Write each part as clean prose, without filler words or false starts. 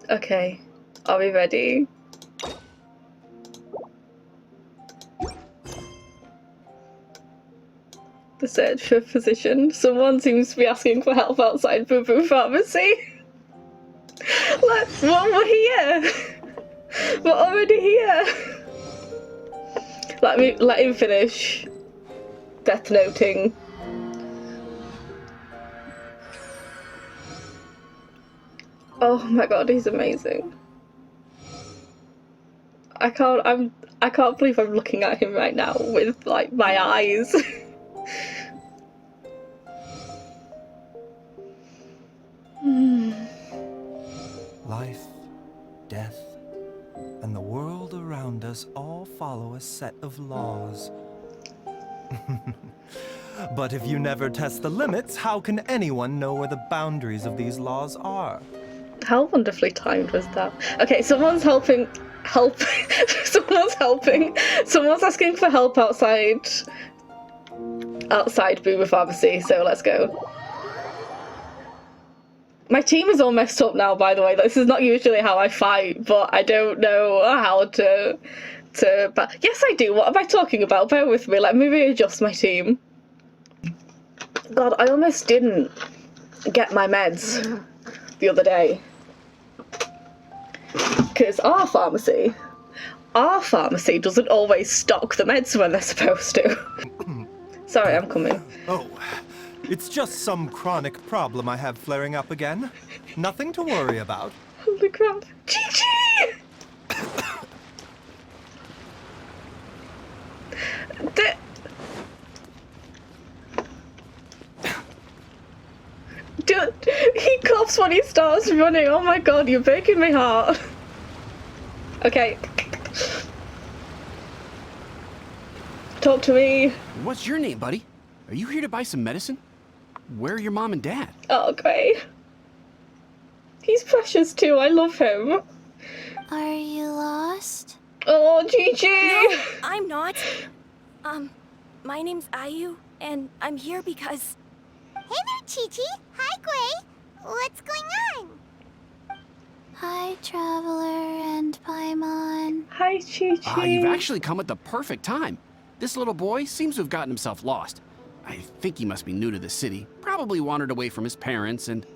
Okay, are we ready? The search for a physician. Someone seems to be asking for help outside Boo Boo Pharmacy. Well, we're here. We're already here. Let him finish death noting. Oh my god, he's amazing. I can't believe I'm looking at him right now with like my eyes. Life, death, and the world around us all follow a set of laws. But if you never test the limits, how can anyone know where the boundaries of these laws are? How wonderfully timed was that? Okay, someone's helping. Someone's helping. Someone's asking for help outside Boo Boo Pharmacy, so let's go. My team is all messed up now, by the way. This is not usually how I fight, but I don't know how to but yes, I do. What am I talking about? Bear with me. Let me readjust my team. God, I almost didn't get my meds the other day. Because our pharmacy doesn't always stock the meds when they're supposed to. Sorry, I'm coming. Oh, it's just some chronic problem I have flaring up again. Nothing to worry about. Holy crap. GG! Dude, he coughs when he starts running. Oh my god, you're breaking my heart. Okay. Talk to me. What's your name, buddy? Are you here to buy some medicine? Where are your mom and dad? Oh, great. He's precious too. I love him. Are you lost? Oh, Gigi. No, I'm not. My name's Ayu, and I'm here because... Hey there, Chi-Chi. Hi, Gray. What's going on? Hi, Traveler and Paimon. Hi, Chi-Chi. Ah, you've actually come at the perfect time. This little boy seems to have gotten himself lost. I think he must be new to the city. Probably wandered away from his parents and...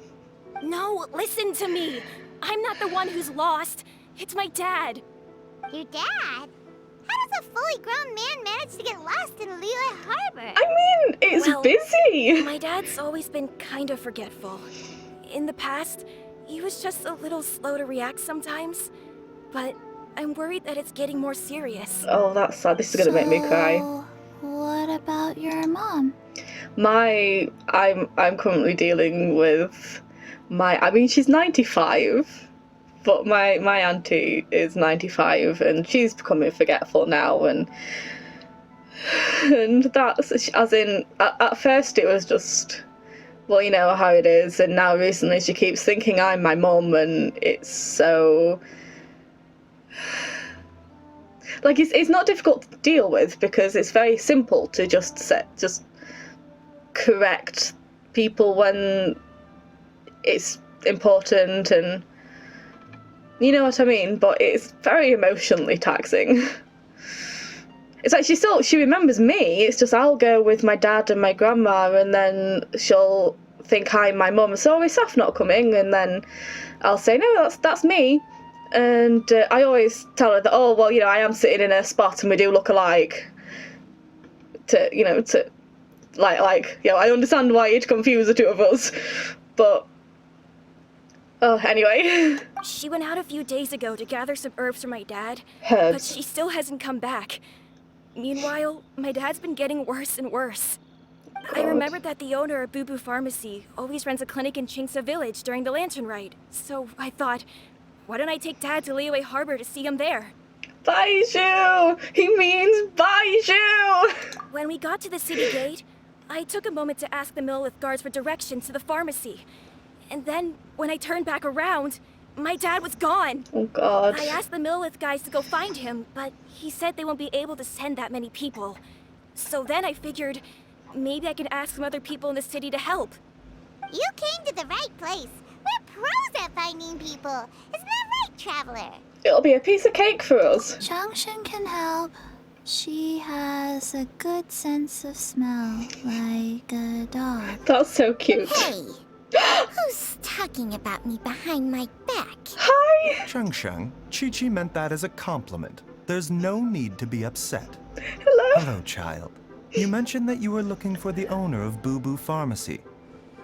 No, listen to me. I'm not the one who's lost. It's my dad. Your dad? How does a fully grown man manage to get lost in Liyue Harbor? I mean, it's Well, busy. My dad's always been kind of forgetful. In the past, he was just a little slow to react sometimes. But I'm worried that it's getting more serious. Oh, that's sad. This is gonna make me cry. So, what about your mom? I'm currently dealing with I mean, she's 95, but my auntie is 95, and she's becoming forgetful now, and that's, as in, at first it was just, well, you know how it is, and now recently she keeps thinking I'm my mum, and it's so... Like, it's not difficult to deal with, because it's very simple to just correct people when it's important, and you know what I mean, but it's very emotionally taxing. It's like she remembers me, it's just I'll go with my dad and my grandma, and then she'll think I'm my mum, so is Saf not coming? And then I'll say, no, that's me. And I always tell her that, oh, well, you know, I am sitting in a spot and we do look alike. I understand why you'd confuse the two of us, but... Oh, anyway. She went out a few days ago to gather some herbs for my dad, Herbs. but she still hasn't come back. Meanwhile, my dad's been getting worse and worse. I remembered that the owner of Boo Boo Pharmacy always runs a clinic in Chingsa Village during the Lantern Ride, so I thought, why don't I take Dad to Liyue Harbor to see him there? Baizhu! He means Baizhu! When we got to the city gate, I took a moment to ask the Millith guards for directions to the pharmacy. And then, when I turned back around, my dad was gone. Oh god. I asked the Millith guys to go find him, but he said they won't be able to send that many people. So then I figured, maybe I can ask some other people in the city to help. You came to the right place. We're pros at finding people. Isn't that right, Traveler. It'll be a piece of cake for us. Changshan can help. She has a good sense of smell, like a dog. That's so cute. Hey, who's talking about me behind my back? Hi! Changsheng, Chi-Chi meant that as a compliment. There's no need to be upset. Hello. Hello, child. You mentioned that you were looking for the owner of Boo Boo Pharmacy.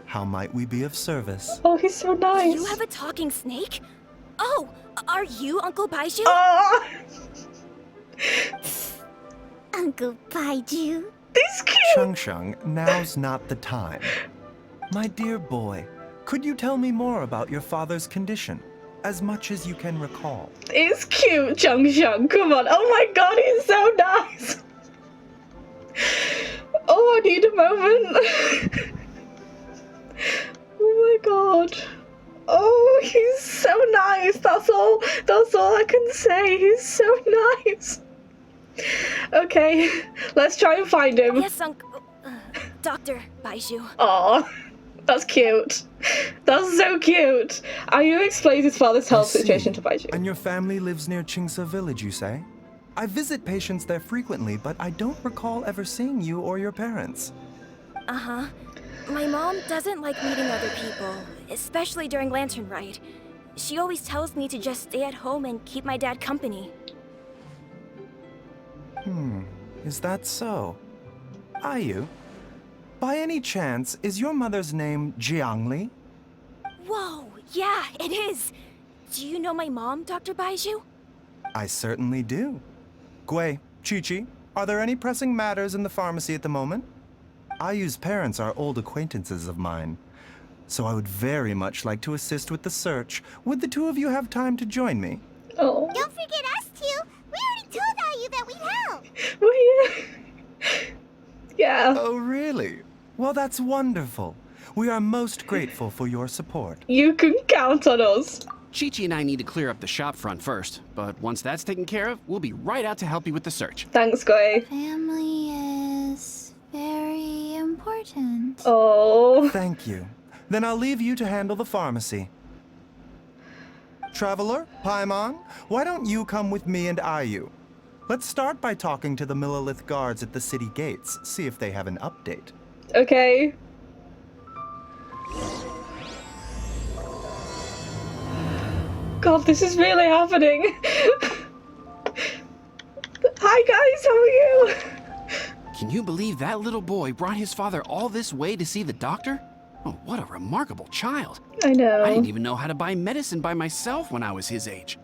How might we be of service? Oh, he's so nice. You have a talking snake? Oh, are you Uncle Baizhu? Oh, Uncle Baizhu. he's cute. Changsheng, now's not the time. My dear boy, could you tell me more about your father's condition? As much as you can recall. He's cute, Changsheng. Come on. Oh my god, he's so nice. Oh, I need a moment. Oh my god. Oh, he's so nice. That's all I can say. He's so nice. Okay, let's try and find him. Yes, Uncle. Dr. Baizhu. Aw, that's cute. That's so cute. Ayu explains his father's health I see. situation to Baizhu. And your family lives near Qingse Village, you say? I visit patients there frequently, but I don't recall ever seeing you or your parents. Uh-huh. My mom doesn't like meeting other people, especially during Lantern Rite. She always tells me to just stay at home and keep my dad company. Is that so? Ayu, by any chance, is your mother's name Jiangli? Whoa, yeah, it is. Do you know my mom, Dr. Baizhu? I certainly do. Gui, Chi-Chi, are there any pressing matters in the pharmacy at the moment? Ayu's parents are old acquaintances of mine, so I would very much like to assist with the search. Would the two of you have time to join me? Oh, Don't forget us two. We already told Ayu that we'd help. we're here. Yeah, Oh, really? Well, that's wonderful. We are most grateful for your support. you can count on us. Chi-Chi and I need to clear up the shop front first, but once that's taken care of, we'll be right out to help you with the search. Thanks, Gui. Family is very important. Oh, Thank you. Then I'll leave you to handle the pharmacy. Traveler, Paimon, why don't you come with me and Ayu? Let's start by talking to the Millilith guards at the city gates, see if they have an update. okay. God, this is really happening. Hi guys, how are you? Can you believe that little boy brought his father all this way to see the doctor? Oh, what a remarkable child. I know. I didn't even know how to buy medicine by myself when I was his age.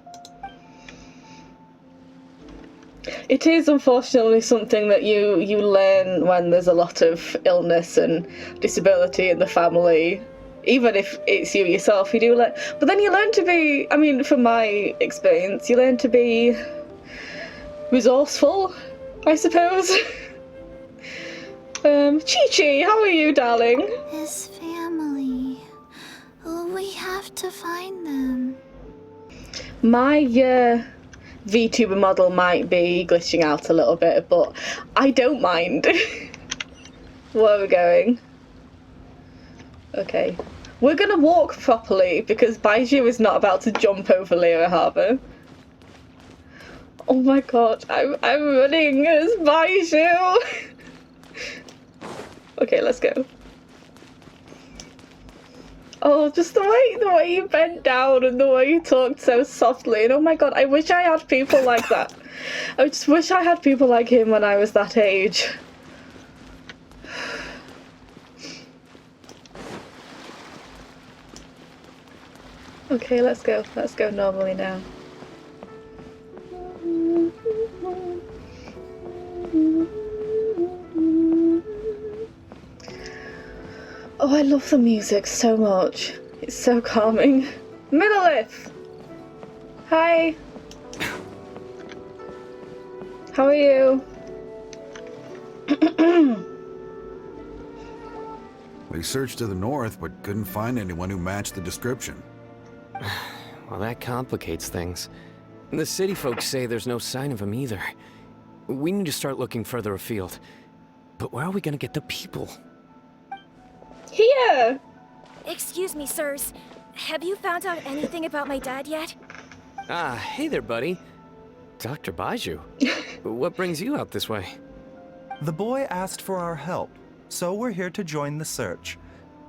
It is unfortunately something that you learn when there's a lot of illness and disability in the family. Even if it's you yourself, you do learn. But then you learn to be, I mean, from my experience, you learn to be resourceful, I suppose. Chi-Chi, how are you, darling? His family. We have to find them. My VTuber model might be glitching out a little bit, but I don't mind. Where are we going? Okay. We're gonna walk properly because Baizhu is not about to jump over Lyra Harbour. Oh my god, I'm running as Baizhu! Okay, let's go. Oh, just the way you bent down and the way you talked so softly. And oh my god, I wish I had people like that. I just wish I had people like him when I was that age. Okay, let's go. Let's go normally now. Oh, I love the music so much. It's so calming. Millilith! Hi! How are you? We searched to the north, but couldn't find anyone who matched the description. Well, that complicates things. The city folks say there's no sign of him either. We need to start looking further afield. But where are we gonna get the people? Here! Excuse me, sirs. Have you found out anything about my dad yet? Ah, hey there, buddy. Dr. Baizhu. What brings you out this way? The boy asked for our help, so we're here to join the search.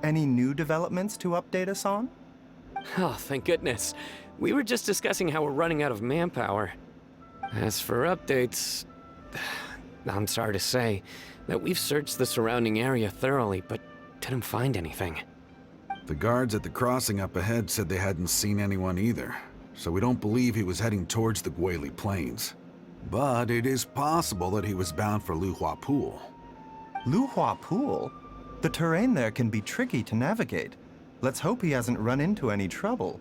Any new developments to update us on? Oh, thank goodness. We were just discussing how we're running out of manpower. As for updates, I'm sorry to say that we've searched the surrounding area thoroughly, but didn't find anything. The guards at the crossing up ahead said they hadn't seen anyone either, so we don't believe he was heading towards the Guili Plains. But it is possible that he was bound for Luhua Pool. Luhua Pool? The terrain there can be tricky to navigate. Let's hope he hasn't run into any trouble.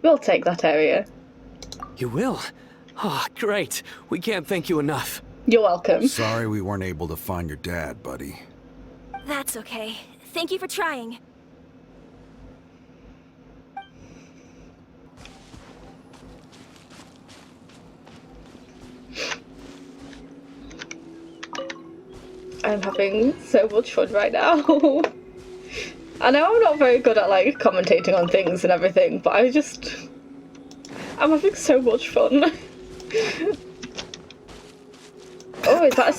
We'll take that area. You will? Oh, great. We can't thank you enough. You're welcome. Sorry we weren't able to find your dad, buddy. That's okay. Thank you for trying. I'm having so much fun right now. I know I'm not very good at like commentating on things and everything, but I'm having so much fun. Oh, is that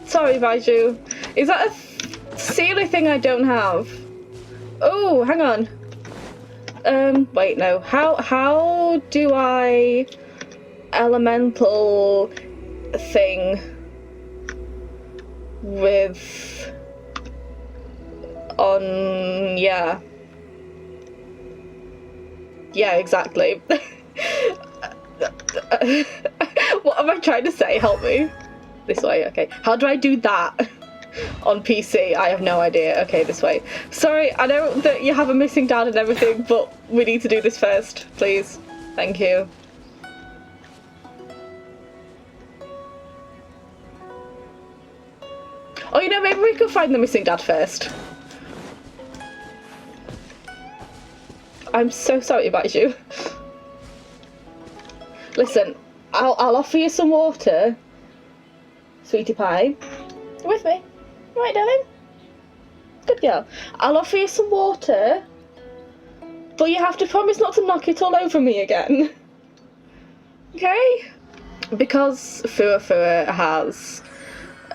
sorry, Baizhu. Is that a sealy thing I don't have? Oh, hang on. Wait, no. How do I elemental thing with on yeah exactly. What am I trying to say? Help me. This way, okay. How do I do that on PC? I have no idea. Okay, this way. Sorry, I know that you have a missing dad and everything, but we need to do this first, please. Thank you. Oh, you know, maybe we could find the missing dad first. I'm so sorry about you. Listen, I'll offer you some water, sweetie pie. You with me? You right, darling? Good girl. I'll offer you some water, but you have to promise not to knock it all over me again. Okay? Because Fua has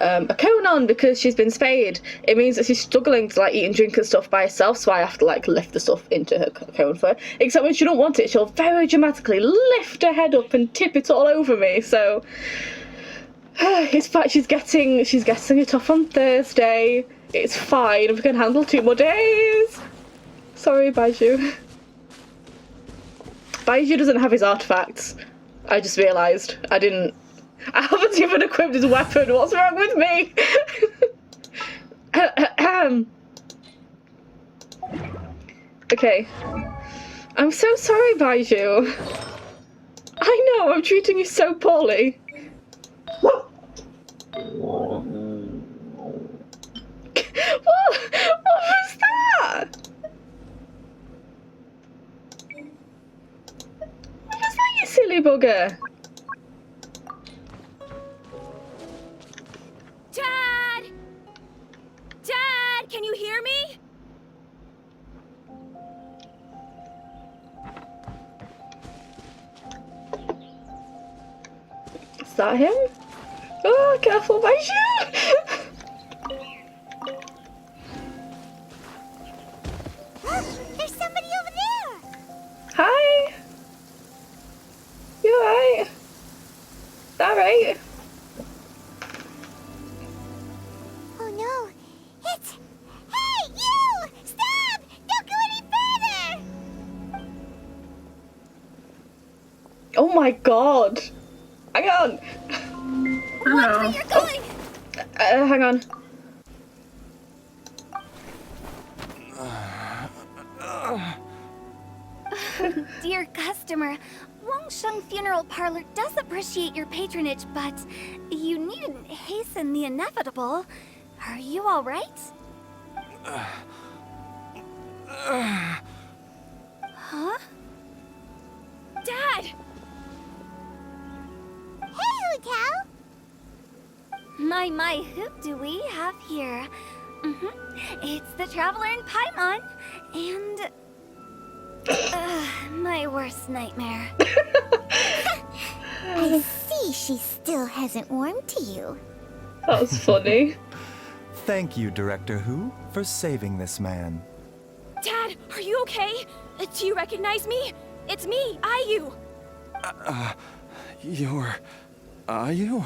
a cone on because she's been spayed. It means that she's struggling to like eat and drink and stuff by herself, so I have to like lift the stuff into her cone for her. Except when she don't want it, she'll very dramatically lift her head up and tip it all over me. So it's fine. She's getting it off on Thursday. It's fine. We can handle 2 more days. Sorry, Baizhu. Baizhu doesn't have his artifacts. I just realised. I haven't even equipped his weapon. What's wrong with me? Okay. I'm so sorry, Baizhu. I know, I'm treating you so poorly. What was that? What was that, you silly bugger? Dad! Dad, can you hear me? Is that him? Oh, careful, Baizhu! There's somebody over there! Hi! You alright? Alright. Oh no! It's... Hey, you! Stop! Don't go any further! Oh my god! Hang on! Watch where you're going! Hang on. Dear customer, Wangsheng Funeral Parlor does appreciate your patronage, but you needn't hasten the inevitable. Are you all right? Huh? Dad! Hey, Hutao! My, who do we have here? It's the Traveler in Paimon, and... My worst nightmare. I see she still hasn't warmed to you. That was funny. Thank you, Director Who, for saving this man. Dad, are you okay? Do you recognize me? It's me, Ayu. You're... Are you?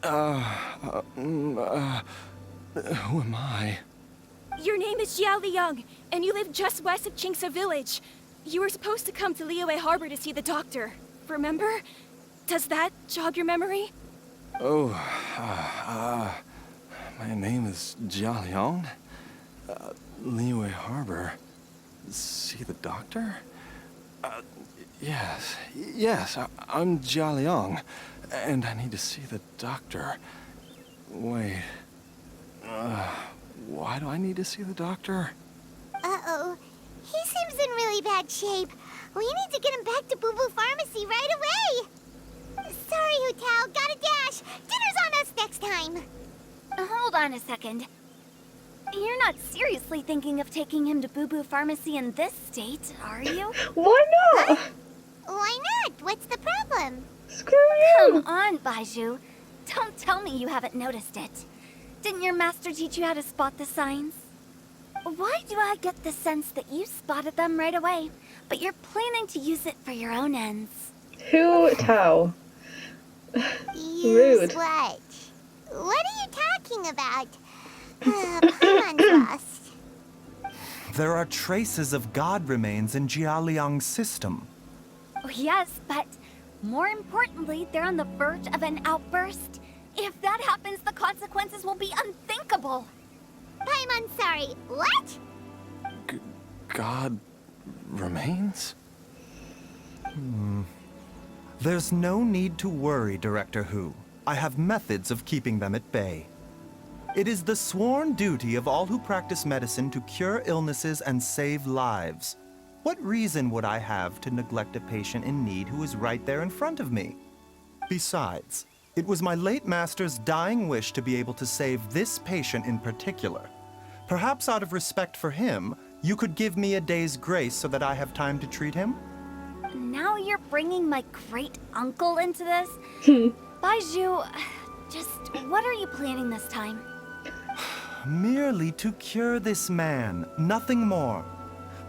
Who am I? Your name is Jia Liang, and you live just west of Chingsa Village. You were supposed to come to Liyue Harbor to see the doctor. Remember? Does that jog your memory? Oh, my name is Jia Liang. Liyue Harbor. See the doctor? Yes, I'm Jia Liang, and I need to see the doctor. Wait, why do I need to see the doctor? Uh-oh. He seems in really bad shape. We need to get him back to Boo Boo Pharmacy right away. Sorry, Hu Tao. Gotta dash. Dinner's on us next time. Hold on a second. You're not seriously thinking of taking him to Boo Boo Pharmacy in this state, are you? Why not? Why not? What's the problem? Screw you. Come on, Baizhu. Don't tell me you haven't noticed it. Didn't your master teach you how to spot the signs? Why do I get the sense that you spotted them right away, but you're planning to use it for your own ends? Hu Tao. Use Rude. what? What are you talking about? Paimon's lost. There are traces of god remains in Jia Liang's system. Oh, yes, but more importantly, they're on the verge of an outburst. If that happens, the consequences will be unthinkable. Paimon, sorry. What? God remains? There's no need to worry, Director Who. I have methods of keeping them at bay. It is the sworn duty of all who practice medicine to cure illnesses and save lives. What reason would I have to neglect a patient in need who is right there in front of me? Besides, it was my late master's dying wish to be able to save this patient in particular. Perhaps out of respect for him, you could give me a day's grace so that I have time to treat him? Now you're bringing my great-uncle into this? Baizhu, just what are you planning this time? Merely to cure this man, nothing more.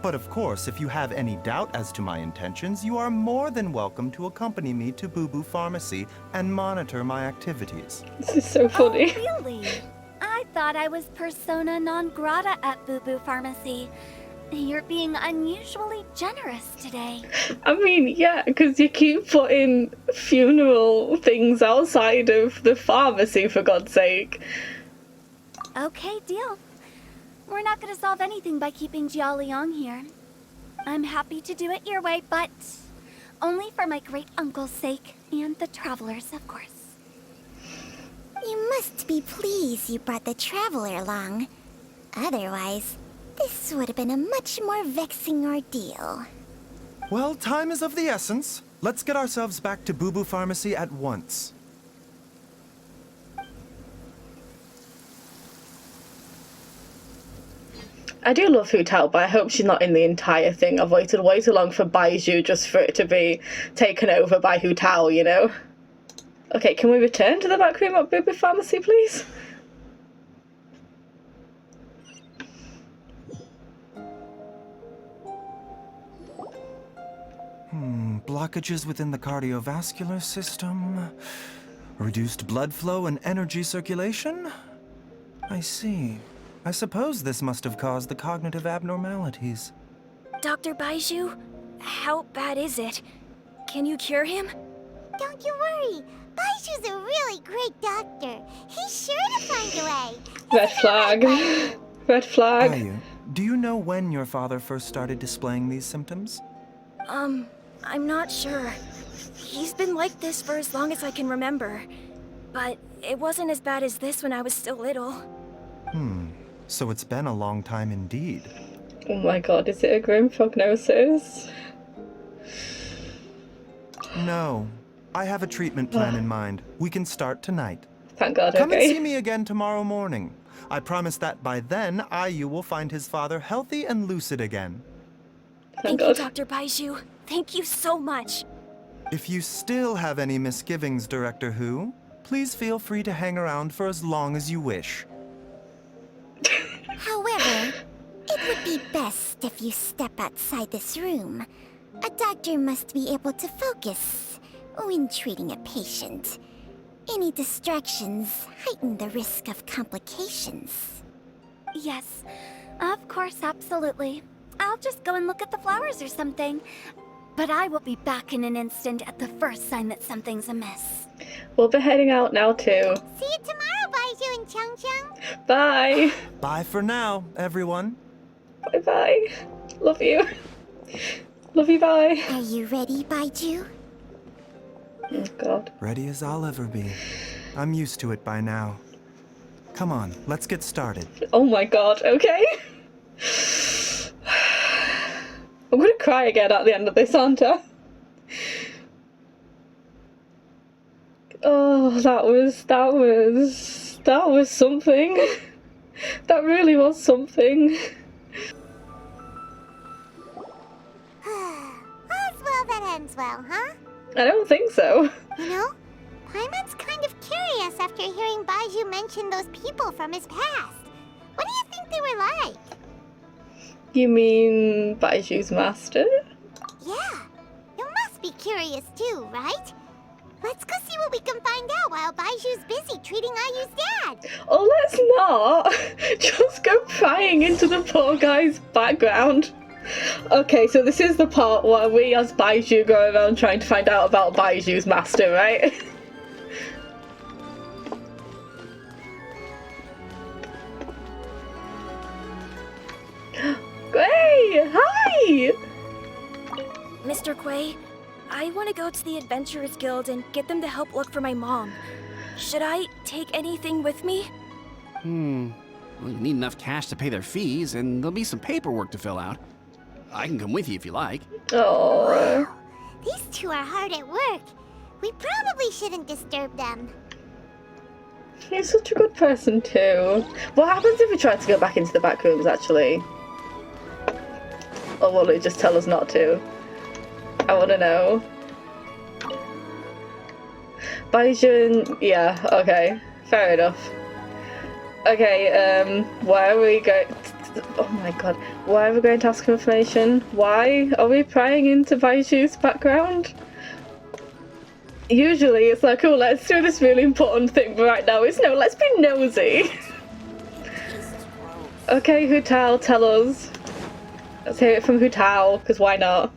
But of course, if you have any doubt as to my intentions, you are more than welcome to accompany me to Boo Boo Pharmacy and monitor my activities. This is so funny. Oh, really? I thought I was persona non grata at Boo Boo Pharmacy. You're being unusually generous today. I mean, yeah, because you keep putting funeral things outside of the pharmacy, for God's sake. Okay, deal. We're not gonna solve anything by keeping Jia Liang here. I'm happy to do it your way, but only for my great-uncle's sake, and the travelers, of course. You must be pleased you brought the traveler along. Otherwise, this would have been a much more vexing ordeal. Well, time is of the essence. Let's get ourselves back to Boo Boo Pharmacy at once. I do love Hu Tao, but I hope she's not in the entire thing. I've waited way too long for Baizhu just for it to be taken over by Hu Tao, you know? Okay, can we return to the back room at Boo Boo Pharmacy, please? Blockages within the cardiovascular system, reduced blood flow and energy circulation? I see. I suppose this must have caused the cognitive abnormalities. Dr. Baizhu, how bad is it? Can you cure him? Don't you worry. Baizhu's a really great doctor. He's sure to find a way. Red flag. Red flag. Ayu, do you know when your father first started displaying these symptoms? I'm not sure. He's been like this for as long as I can remember. But it wasn't as bad as this when I was still little. So it's been a long time indeed. Oh my god, is it a grim prognosis? No. I have a treatment plan in mind. We can start tonight. Thank god, Come and okay. see me again tomorrow morning. I promise that by then, Ayu will find his father healthy and lucid again. Thank you, God. Dr. Baizhu. Thank you so much. If you still have any misgivings, Director Who, please feel free to hang around for as long as you wish. However, it would be best if you step outside this room. A doctor must be able to focus when treating a patient. Any distractions heighten the risk of complications. Yes, of course, absolutely. I'll just go and look at the flowers or something. But I will be back in an instant at the first sign that something's amiss. We'll be heading out now too. See you tomorrow, Baizhu and Chung Chung. Bye. Bye for now, everyone. Bye bye. Love you. Love you, bye. Are you ready, Baizhu? Oh God. Ready as I'll ever be. I'm used to it by now. Come on, let's get started. Oh my God, okay. I'm gonna cry again at the end of this, aren't I? Oh, that was something. That really was something. All's well that ends well, huh? I don't think so. You know, Paimon's kind of curious after hearing Baizhu mention those people from his past. What do you think they were like? You mean Baiju's master? Yeah, you must be curious too, right? Let's go see what we can find out while Baiju's busy treating Ayu's dad. Oh, let's not. Just go prying into the poor guy's background. Okay, so this is the part where we as Baizhu go around trying to find out about Baiju's master, right? Gray! Hi! Mr. Quay, I want to go to the Adventurers Guild and get them to help look for my mom. Should I take anything with me? Well, you need enough cash to pay their fees, and there'll be some paperwork to fill out. I can come with you if you like. Oh. These two are hard at work. We probably shouldn't disturb them. He's such a good person too. What happens if we try to go back into the back rooms actually? Or will it just tell us not to? I want to know. Baizhu, yeah, okay. Fair enough. Okay, where are we going? Oh my god. Why are we going to ask for information? Why are we prying into Baiju's background? Usually it's like, oh, let's do this really important thing, but right now it's no, let's be nosy. Okay, Hu Tao, tell us. Let's hear it from Hu Tao, because why not?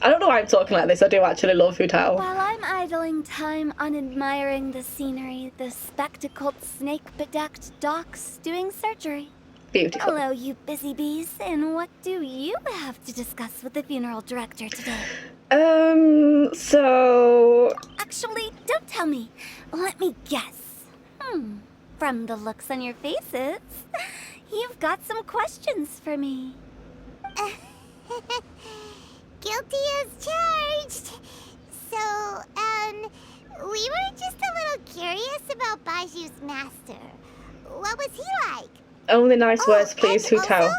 I don't know why I'm talking like this, I do actually love Hu Tao. While I'm idling time on admiring the scenery, the spectacled snake-bedecked docs doing surgery. Beautiful. Hello, you busy bees, and what do you have to discuss with the funeral director today? So... Actually, don't tell me. Let me guess. From the looks on your faces, you've got some questions for me. Guilty as charged. So, we were just a little curious about Baiju's master. What was he like? Only nice words, please, Hu Tao. Also,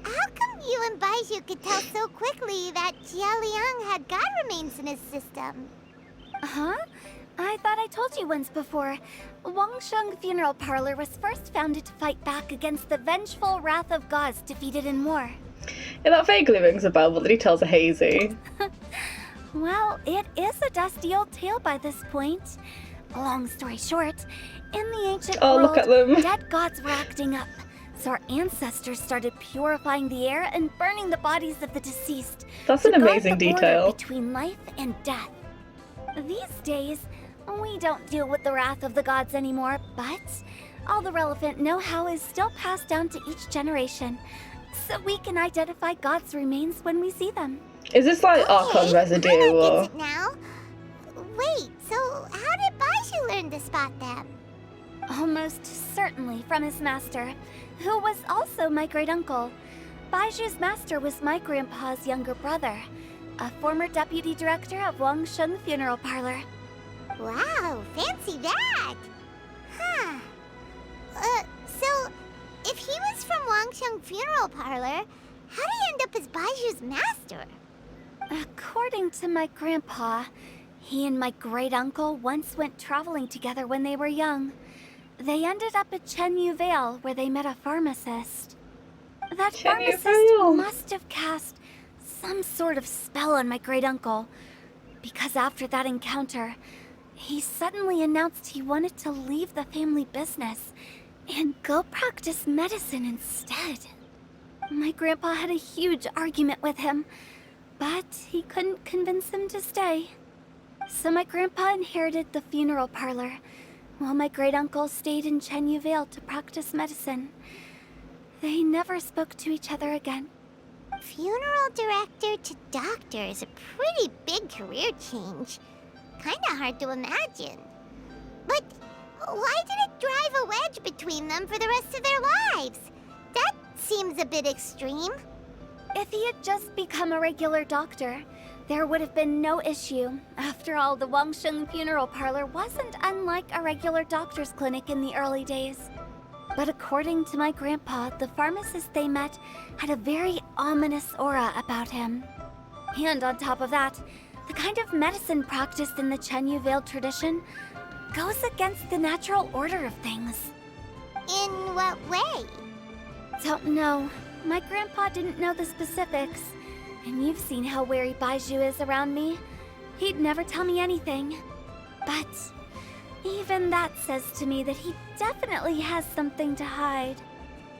how come you and Baizhu could tell so quickly that Jia Liang had god remains in his system? Huh? I thought I told you once before. Wangsheng Funeral Parlor was first founded to fight back against the vengeful wrath of gods defeated in war. Yeah, that vaguely rings a bell, but the details are hazy. Well, it is a dusty old tale by this point. Long story short, in the ancient world, look at them. dead gods were acting up. So our ancestors started purifying the air and burning the bodies of the deceased. That's to an guard amazing the border detail. between life and death. These days, we don't deal with the wrath of the gods anymore, but all the relevant know-how is still passed down to each generation, so we can identify gods' remains when we see them. Is this like Archon residue Paimon or... gets it now. Wait, so how did Baizhu learn to spot them? Almost certainly from his master, who was also my great-uncle. Baiju's master was my grandpa's younger brother, a former deputy director of Wangsheng Funeral Parlor. Wow, fancy that! Huh. So, if he was from Wangsheng Funeral Parlor, How did he end up as Baiju's master? According to my grandpa, he and my great-uncle once went traveling together when they were young. They ended up at Chenyu Vale, where they met a pharmacist. That Chenyu pharmacist Vale. must have cast some sort of spell on my great-uncle, because after that encounter, he suddenly announced he wanted to leave the family business and go practice medicine instead. My grandpa had a huge argument with him, but he couldn't convince him to stay. So my grandpa inherited the funeral parlor, while my great-uncle stayed in Chenyu Vale to practice medicine. They never spoke to each other again. Funeral director to doctor is a pretty big career change. Kinda hard to imagine. But why did it drive a wedge between them for the rest of their lives? That seems a bit extreme. If he had just become a regular doctor, there would have been no issue. After all, the Wangsheng Funeral Parlor wasn't unlike a regular doctor's clinic in the early days. But according to my grandpa, the pharmacist they met had a very ominous aura about him. And on top of that, the kind of medicine practiced in the Chenyu Vale tradition goes against the natural order of things. In what way? Don't know. My grandpa didn't know the specifics. And you've seen how wary Baizhu is around me. He'd never tell me anything. But even that says to me that he definitely has something to hide.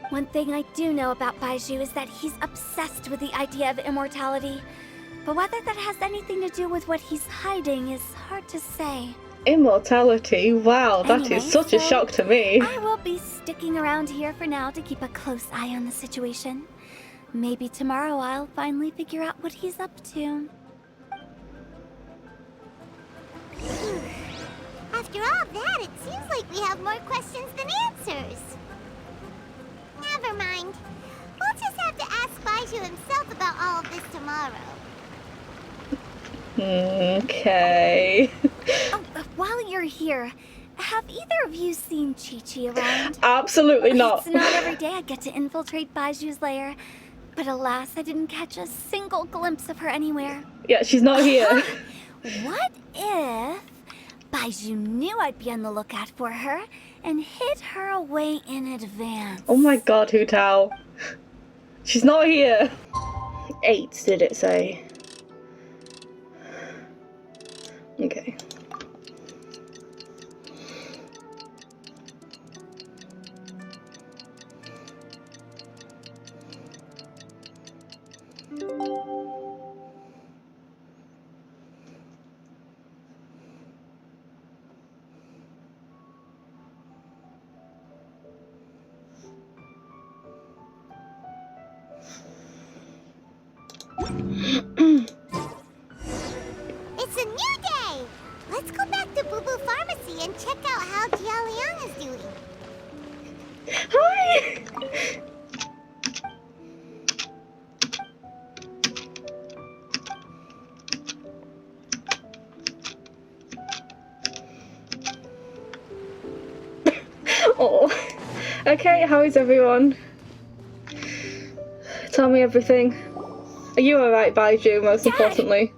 One thing I do know about Baizhu is that he's obsessed with the idea of immortality. But whether that has anything to do with what he's hiding is hard to say. Immortality? Wow, that Anyway, is such a so shock to me. I will be sticking around here for now to keep a close eye on the situation. Maybe tomorrow I'll finally figure out what he's up to. After all that, it seems like we have more questions than answers. Never mind. We'll just have to ask Baizhu himself about all of this tomorrow. Okay. Oh, while you're here, have either of you seen Chi-Chi around? Absolutely not. It's not every day I get to infiltrate Baiju's lair, but alas, I didn't catch a single glimpse of her anywhere. Yeah, she's not here. What if Baizhu knew I'd be on the lookout for her and hid her away in advance? Oh my god, Hu Tao. She's not here. 8, did it say? Okay. It's a new day! Let's go back to Boo Boo Pharmacy and check out how Jia Liang is doing. Hi! Oh. Okay, how is everyone? Tell me everything. Are you alright, Baizhu, most Dad! importantly?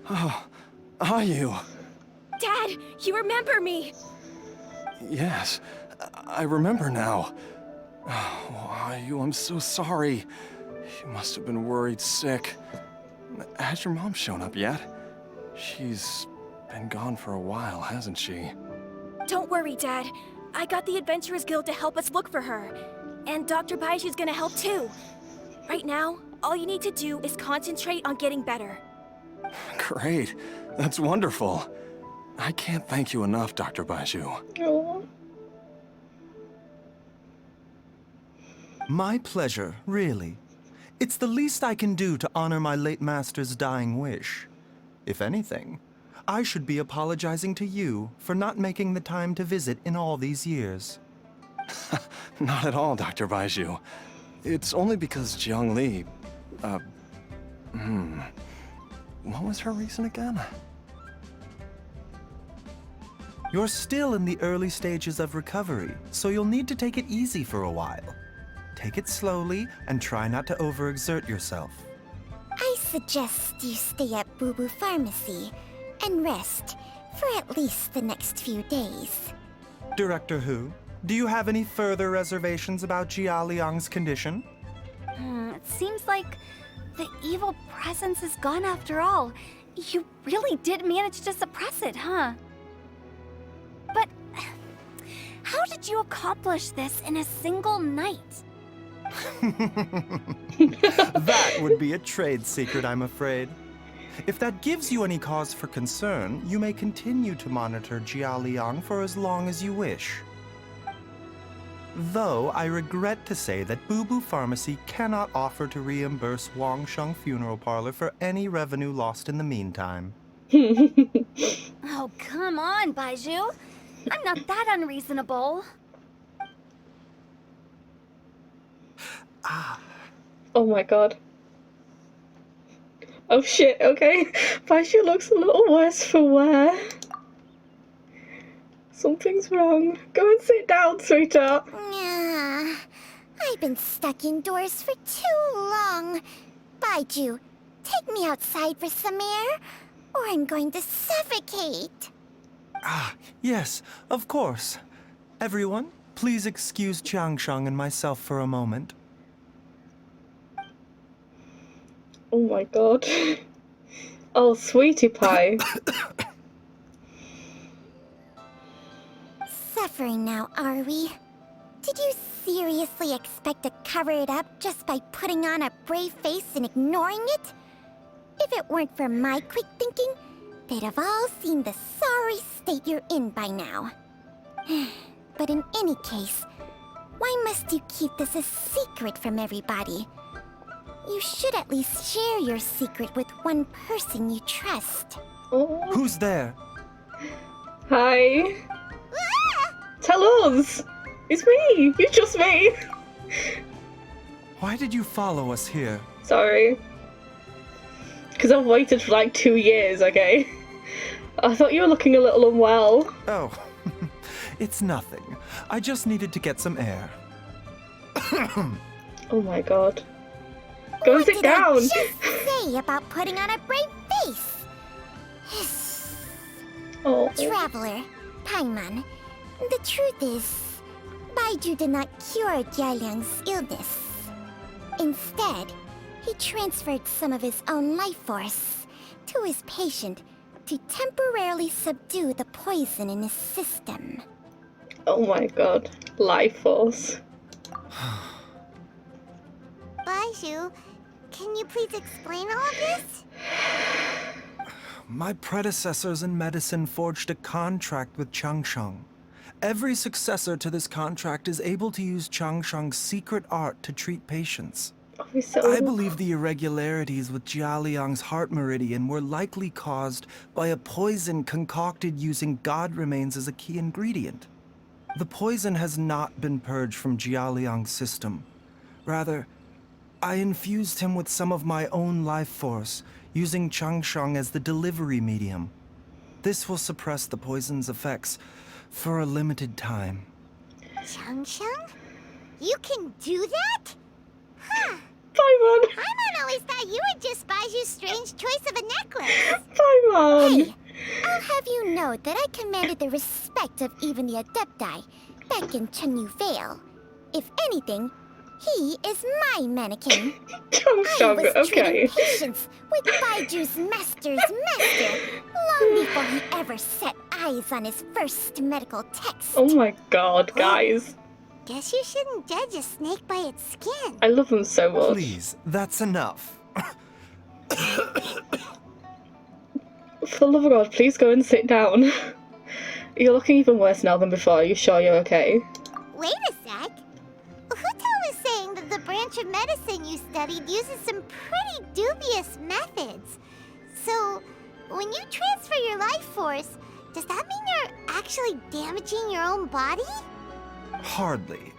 Oh, are you? Dad, you remember me! Yes, I remember now. Oh, are you? I'm so sorry. You must have been worried sick. Has your mom shown up yet? She's been gone for a while, hasn't she? Don't worry, Dad. I got the Adventurers Guild to help us look for her. And Dr. Baiju's gonna help too. Right now, all you need to do is concentrate on getting better. Great. That's wonderful. I can't thank you enough, Dr. Baizhu. Oh. My pleasure, really. It's the least I can do to honor my late master's dying wish. If anything, I should be apologizing to you for not making the time to visit in all these years. Not at all, Dr. Baizhu. It's only because Jiang Li... What was her reason again? You're still in the early stages of recovery, so you'll need to take it easy for a while. Take it slowly and try not to overexert yourself. I suggest you stay at Boo Boo Pharmacy and rest for at least the next few days. Director Hu, do you have any further reservations about Jia Liang's condition? It seems like the evil presence is gone after all. You really did manage to suppress it, huh? But how did you accomplish this in a single night? That would be a trade secret, I'm afraid. If that gives you any cause for concern, you may continue to monitor Jia Liang for as long as you wish. Though I regret to say that Boo Boo Pharmacy cannot offer to reimburse Wang Sheng Funeral Parlor for any revenue lost in the meantime. Oh, come on, Baizhu. I'm not that unreasonable. Oh my god. Oh shit, okay. Baizhu looks a little worse for wear. Something's wrong. Go and sit down, sweetheart. Yeah, I've been stuck indoors for too long. Baizhu, take me outside for some air, or I'm going to suffocate. Yes, of course. Everyone, please excuse Changsheng and myself for a moment. Oh my god. Oh, sweetie pie. Suffering now, are we? Did you seriously expect to cover it up just by putting on a brave face and ignoring it? If it weren't for my quick thinking, they'd have all seen the sorry state you're in by now. But in any case, why must you keep this a secret from everybody? You should at least share your secret with one person you trust. Oh. Who's there? Hi. Tell us. It's me. It's just me. Why did you follow us here? Sorry. Because I've waited for like 2 years, okay? I thought you were looking a little unwell. Oh, it's nothing. I just needed to get some air. Oh my god. Go and sit down. What did I just say about putting on a brave face? Oh. Traveler, Paimon, the truth is, Baizhu did not cure Jialiang's illness. Instead, he transferred some of his own life force to his patient to temporarily subdue the poison in his system. Oh my god. Life force. Baizhu, can you please explain all of this? My predecessors in medicine forged a contract with Changsheng. Every successor to this contract is able to use Changsheng's secret art to treat patients. Oh, so... I believe the irregularities with Jia Liang's heart meridian were likely caused by a poison concocted using god remains as a key ingredient. The poison has not been purged from Jia Liang's system. Rather, I infused him with some of my own life force, using Changsheng as the delivery medium. This will suppress the poison's effects for a limited time. Changsheng? You can do that? Huh. Paimon! Paimon always thought you were just Baizhu's strange choice of a necklace. Paimon! Hey, I'll have you know that I commanded the respect of even the Adepti back in Chenyu Vale. If anything, he is my mannequin. I was treating patients with Baiju's master's master long before he ever set eyes on his first medical text. Oh my god, guys. Guess you shouldn't judge a snake by its skin. I love them so much. Please, that's enough. For the love of God, please go and sit down. You're looking even worse now than before. Are you sure you're okay? Wait a sec. Huto was saying that the branch of medicine you studied uses some pretty dubious methods. So, when you transfer your life force, does that mean you're actually damaging your own body? Hardly.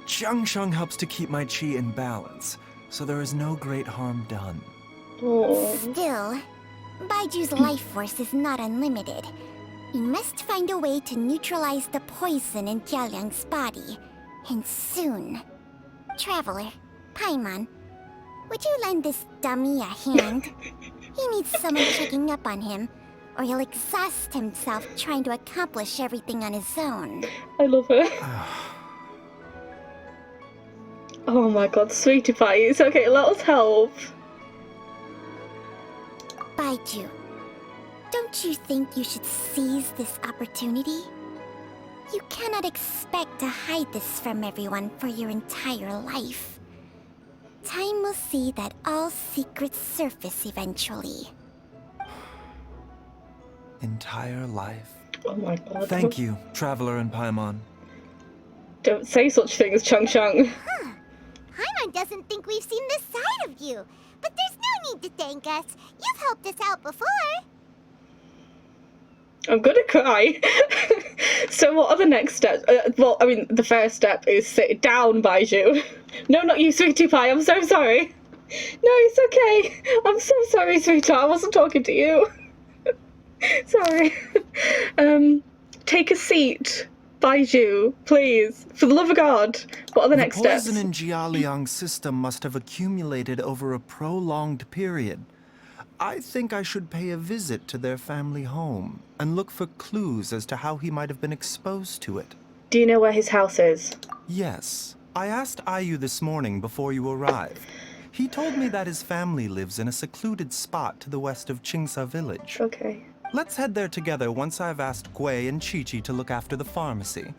Changsheng helps to keep my chi in balance, so there is no great harm done. Oh. Still, Baiju's life force is not unlimited. We must find a way to neutralize the poison in Jialiang's body. And soon. Traveler, Paimon, would you lend this dummy a hand? He needs someone checking up on him, or he'll exhaust himself trying to accomplish everything on his own. I love it. Oh my god, sweetie pie, it's okay, let us help. Baizhu, don't you think you should seize this opportunity? You cannot expect to hide this from everyone for your entire life. Time will see that all secrets surface eventually. Entire life. Oh my god. Thank you, Traveler and Paimon. Don't say such things, Chung Chung. Paimon doesn't think we've seen this side of you. But there's no need to thank us. You've helped us out before. I'm gonna cry. So what are the next steps? Well, I mean, the first step is sit down, Baizhu. No, not you, sweetie pie. I'm so sorry. No, it's okay. I'm so sorry, sweetheart. I wasn't talking to you. Sorry. Take a seat, Baizhu, please. For the love of God. What are the next steps? The poison in Jialiang's system must have accumulated over a prolonged period. I think I should pay a visit to their family home and look for clues as to how he might have been exposed to it. Do you know where his house is? Yes. I asked Ayu this morning before you arrived. He told me that his family lives in a secluded spot to the west of Qingsa village. Okay. Let's head there together once I've asked Gui and Chi-Chi to look after the pharmacy.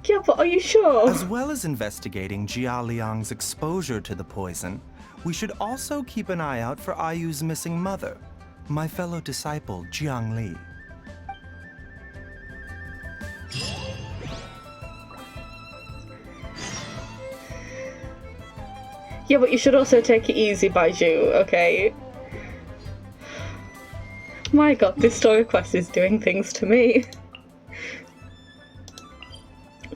Yeah, but are you sure? As well as investigating Jia Liang's exposure to the poison, we should also keep an eye out for Ayu's missing mother, my fellow disciple, Jiang Li. Yeah, but you should also take it easy, Baizhu, okay? My god, this story quest is doing things to me.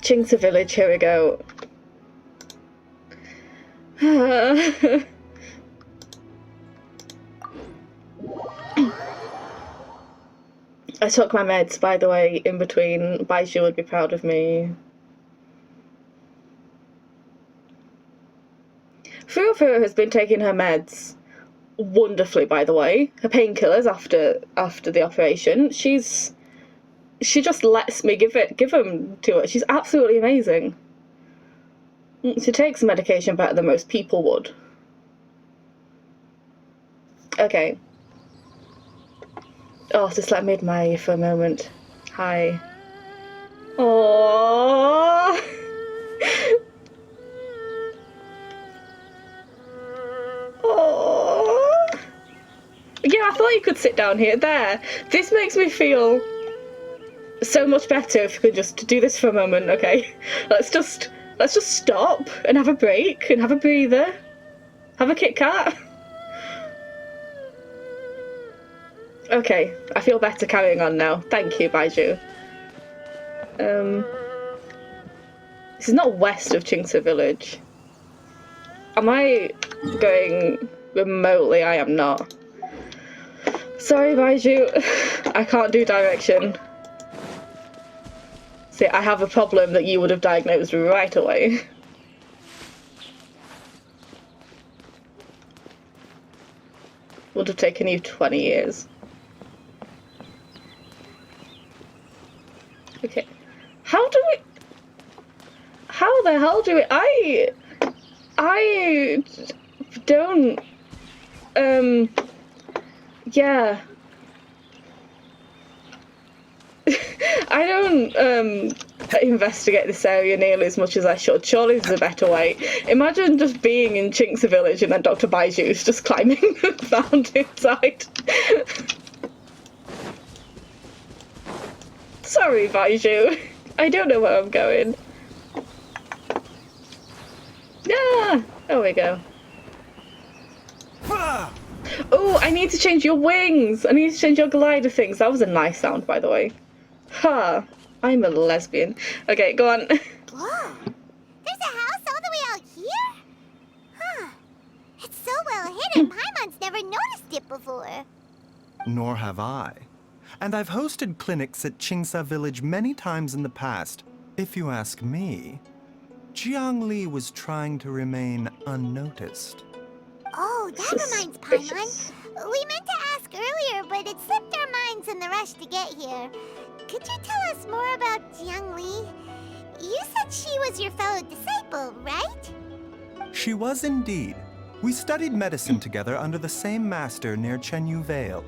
Qingsa village, here we go. I took my meds, by the way, in between. Baizhu would be proud of me. Furu has been taking her meds wonderfully, by the way. Her painkillers after the operation. She just lets me give them to her. She's absolutely amazing. She takes medication better than most people would. Okay. Oh, just let me admire you for a moment. Hi. Aww. Aww. Yeah, I thought you could sit down here. There. This makes me feel so much better if we could just do this for a moment, okay? Let's just stop and have a break and have a breather. Have a Kit Kat. Okay, I feel better carrying on now. Thank you, Baizhu. This is not west of Qingsa village. Am I going remotely? I am not. Sorry, Baizhu. I can't do direction. See, I have a problem that you would have diagnosed right away. Would have taken you 20 years. Okay. How the hell do we... I don't... Yeah. I don't investigate this area nearly as much as I should. Surely there's a better way. Imagine just being in Qingsa village and then Dr. Baiju's just climbing the mountainside. Sorry, Baizhu. I don't know where I'm going. Yeah, there we go. Oh, I need to change your wings. I need to change your glider things. That was a nice sound, by the way. Ha! I'm a lesbian. Okay, go on. Whoa! There's a house all the way out here? Huh. It's so well hidden, Paimon's never noticed it before. Nor have I. And I've hosted clinics at Qingsa Village many times in the past. If you ask me, Jiang Li was trying to remain unnoticed. Oh, that reminds Paimon. We meant to ask earlier, but it slipped our minds in the rush to get here. Could you tell us more about Jiang Li? You said she was your fellow disciple, right? She was indeed. We studied medicine together under the same master near Chenyu Vale.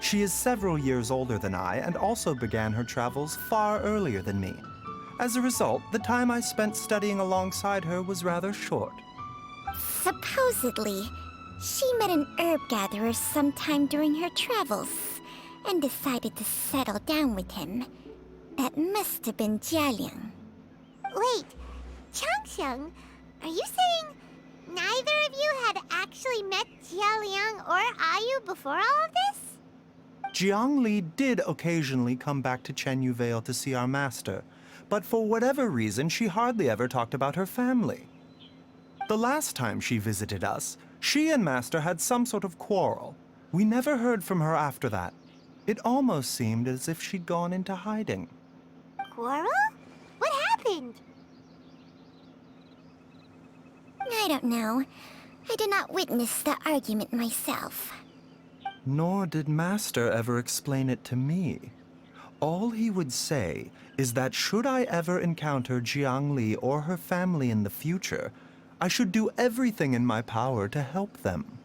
She is several years older than I and also began her travels far earlier than me. As a result, the time I spent studying alongside her was rather short. Supposedly, she met an herb gatherer sometime during her travels and decided to settle down with him. That must have been Jialiang. Wait, Changxiang, are you saying neither of you had actually met Jialiang or Ayu before all of this? Jiang Li did occasionally come back to Chenyu Vale to see our master, but for whatever reason, she hardly ever talked about her family. The last time she visited us, she and Master had some sort of quarrel. We never heard from her after that. It almost seemed as if she'd gone into hiding. Quarrel? What happened? I don't know. I did not witness the argument myself. Nor did Master ever explain it to me. All he would say is that should I ever encounter Jiang Li or her family in the future, I should do everything in my power to help them.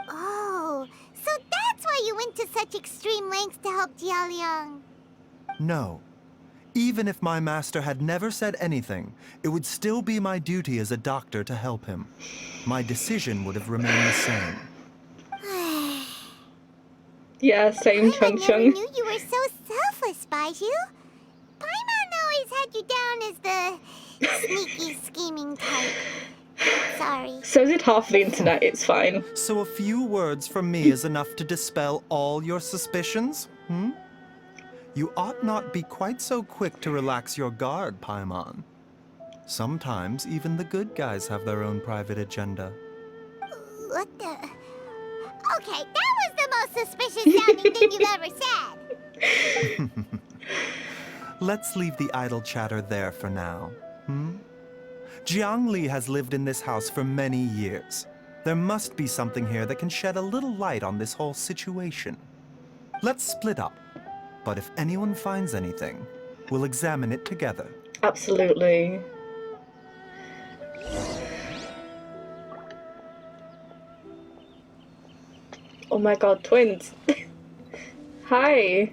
Oh, so that's why you went to such extreme lengths to help Jialiang. No. Even if my master had never said anything, it would still be my duty as a doctor to help him. My decision would have remained the same. Yeah, same Chung I never Chung. knew you were so selfless, Baizhu. Paimon always had you down as the sneaky, scheming type. Sorry. So did half the internet, it's fine. So a few words from me is enough to dispel all your suspicions, hmm? You ought not be quite so quick to relax your guard, Paimon. Sometimes even the good guys have their own private agenda. What the? Okay, that was the most suspicious sounding thing you've ever said. Let's leave the idle chatter there for now, hmm? Jiang Li has lived in this house for many years. There must be something here that can shed a little light on this whole situation. Let's split up, but if anyone finds anything, we'll examine it together. Absolutely. Oh my god, twins. Hi.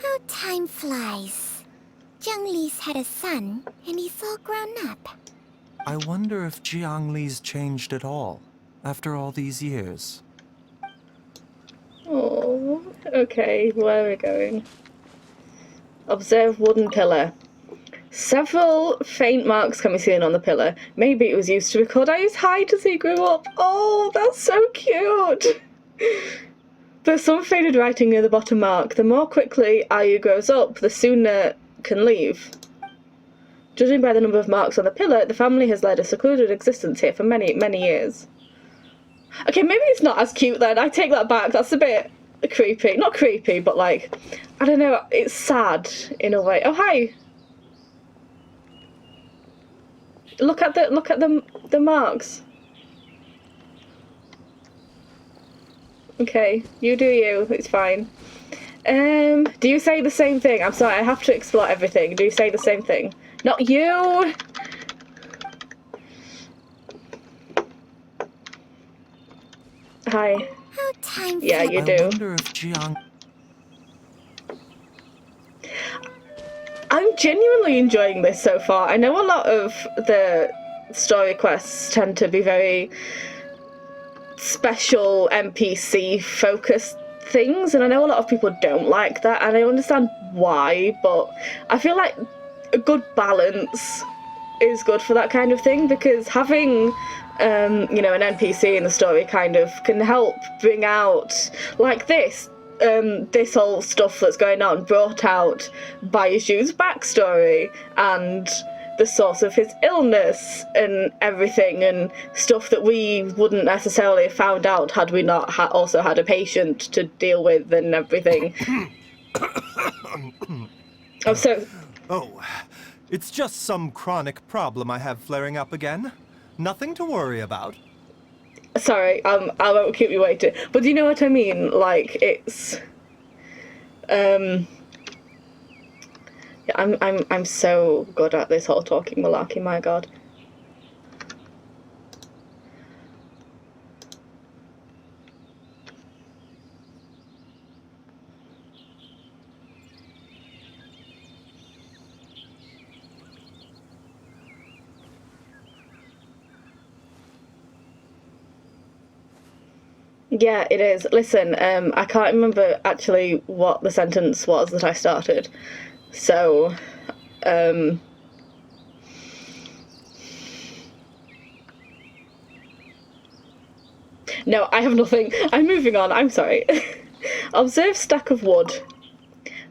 How time flies. Jiang Li's had a son, and he's all grown up. I wonder if Jiang Li's changed at all, after all these years. Oh, okay, where are we going? Observe wooden pillar. Several faint marks can be seen on the pillar. Maybe it was used to record Ayu's height as he grew up. Oh, that's so cute! There's some faded writing near the bottom mark. The more quickly Ayu grows up, the sooner can leave. Judging by the number of marks on the pillar, the family has led a secluded existence here for many, many years. Okay, maybe it's not as cute then. I take that back. That's a bit creepy. Not creepy, but like, I don't know. It's sad in a way. Oh, hi. Look at the marks. Okay, you do you. It's fine. Do you say the same thing? I'm sorry, I have to explore everything. Do you say the same thing? Not you! Hi. How time Yeah, flies. you I do. wonder if Jiang... I'm genuinely enjoying this so far. I know a lot of the story quests tend to be very special NPC focused things, and I know a lot of people don't like that, and I understand why, but I feel like a good balance is good for that kind of thing, because having you know, an NPC in the story kind of can help bring out, like this whole stuff that's going on brought out Baizhu's backstory and the source of his illness and everything, and stuff that we wouldn't necessarily have found out had we not also had a patient to deal with and everything. I'm so... Oh, it's just some chronic problem I have flaring up again. Nothing to worry about. Sorry, I won't keep you waiting. But do you know what I mean? Like, it's... Yeah, I'm so good at this whole talking malarkey, my god. Yeah, it is. Listen, I can't remember actually what the sentence was that I started. So, no, I have nothing. I'm moving on, I'm sorry. Observe stack of wood.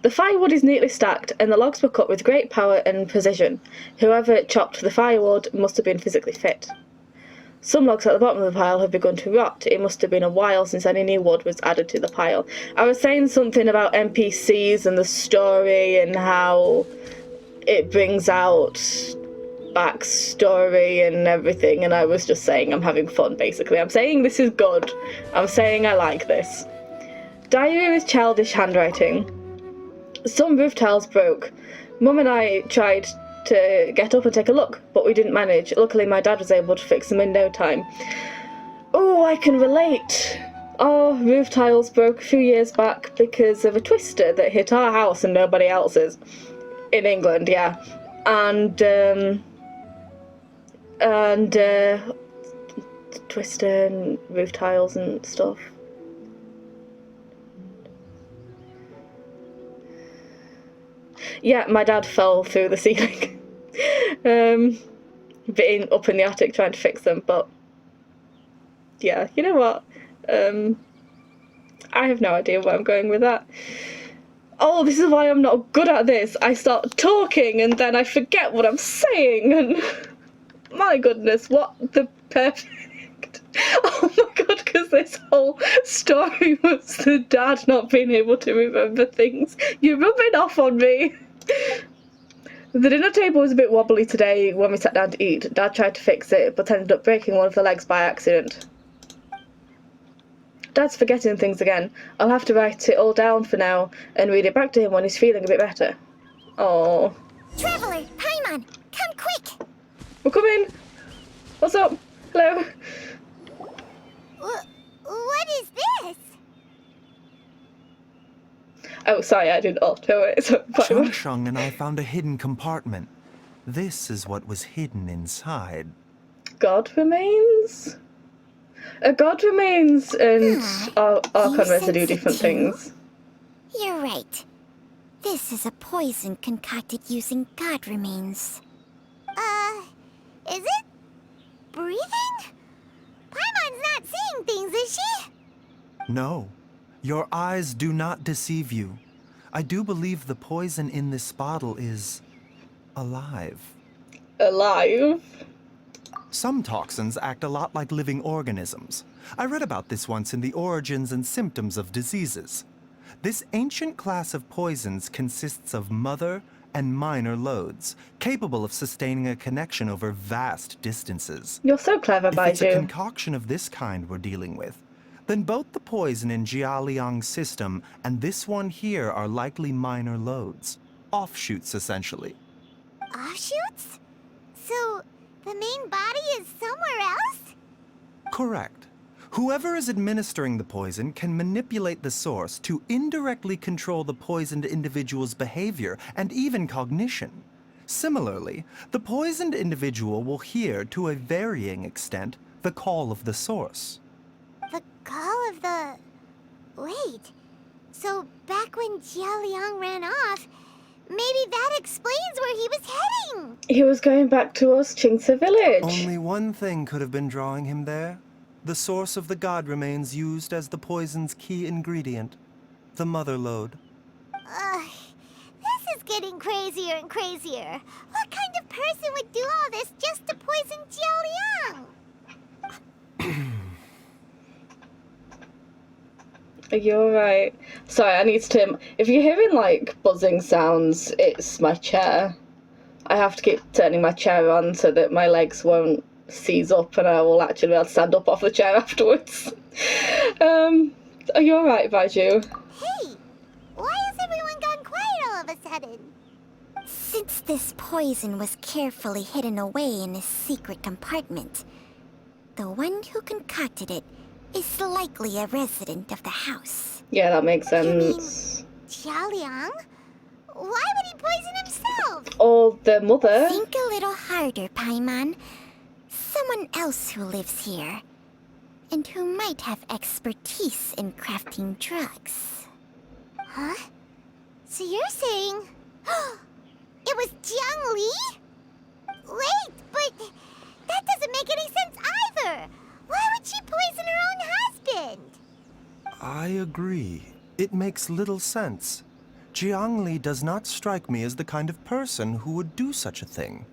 The firewood is neatly stacked, and the logs were cut with great power and precision. Whoever chopped the firewood must have been physically fit. Some logs at the bottom of the pile have begun to rot. It must have been a while since any new wood was added to the pile. I was saying something about NPCs and the story and how it brings out backstory and everything, and I was just saying I'm having fun, basically. I'm saying this is good. I'm saying I like this. Diary with childish handwriting. Some roof tiles broke. Mum and I tried to get up and take a look, but we didn't manage. Luckily, my dad was able to fix them in no time. Oh, I can relate. Our roof tiles broke a few years back because of a twister that hit our house and nobody else's. In England, yeah. And twister and roof tiles and stuff. Yeah, my dad fell through the ceiling. Up in the attic trying to fix them, but yeah, you know what? I have no idea where I'm going with that. Oh, this is why I'm not good at this. I start talking and then I forget what I'm saying, and my goodness, what the perfect... Oh my god, because this whole story was the dad not being able to remember things. You're rubbing off on me. The dinner table was a bit wobbly today when we sat down to eat. Dad tried to fix it, but ended up breaking one of the legs by accident. Dad's forgetting things again. I'll have to write it all down for now and read it back to him when he's feeling a bit better. Oh. Traveler, Paimon, come quick! We're coming! What's up? Hello? What is this? Oh, sorry, I didn't alter it. So, Shang and I found a hidden compartment. This is what was hidden inside. God remains? A god remains and Archon residue different things. You're right. This is a poison concocted using god remains. Is it? Breathing? Paimon's not seeing things, is she? No. Your eyes do not deceive you. I do believe the poison in this bottle is alive. Alive? Some toxins act a lot like living organisms. I read about this once in The Origins and Symptoms of Diseases. This ancient class of poisons consists of mother and minor loads, capable of sustaining a connection over vast distances. You're so clever, Baizhu. If it's a concoction of this kind we're dealing with, then both the poison in Jialiang's system and this one here are likely minor loads. Offshoots, essentially. Offshoots? So, the main body is somewhere else? Correct. Whoever is administering the poison can manipulate the source to indirectly control the poisoned individual's behavior and even cognition. Similarly, the poisoned individual will hear, to a varying extent, the call of the source. The call of the... Wait. So, back when Jialiang ran off, maybe that explains where he was heading! He was going back towards Qingce village. Only one thing could have been drawing him there. The source of the god remains used as the poison's key ingredient, the mother lode. This is getting crazier and crazier. What kind of person would You're right. Sorry, I need to turn. If you're hearing like buzzing sounds, it's my chair. I have to keep turning my chair on so that my legs won't seize up and I will actually be able to stand up off the chair afterwards. Are you alright, Baizhu? Hey, why has everyone gone quiet all of a sudden? Since this poison was carefully hidden away in a secret compartment, the one who concocted it is likely a resident of the house. Yeah, that makes You mean sense. Jialiang? Why would he poison himself? Or the mother. Think a little harder, Paimon. Someone else who lives here, and who might have expertise in crafting drugs. Huh? So you're saying it was Jiang Li? Wait, but that doesn't make any sense either. Why would she poison her own husband? I agree. It makes little sense. Jiang Li does not strike me as the kind of person who would do such a thing.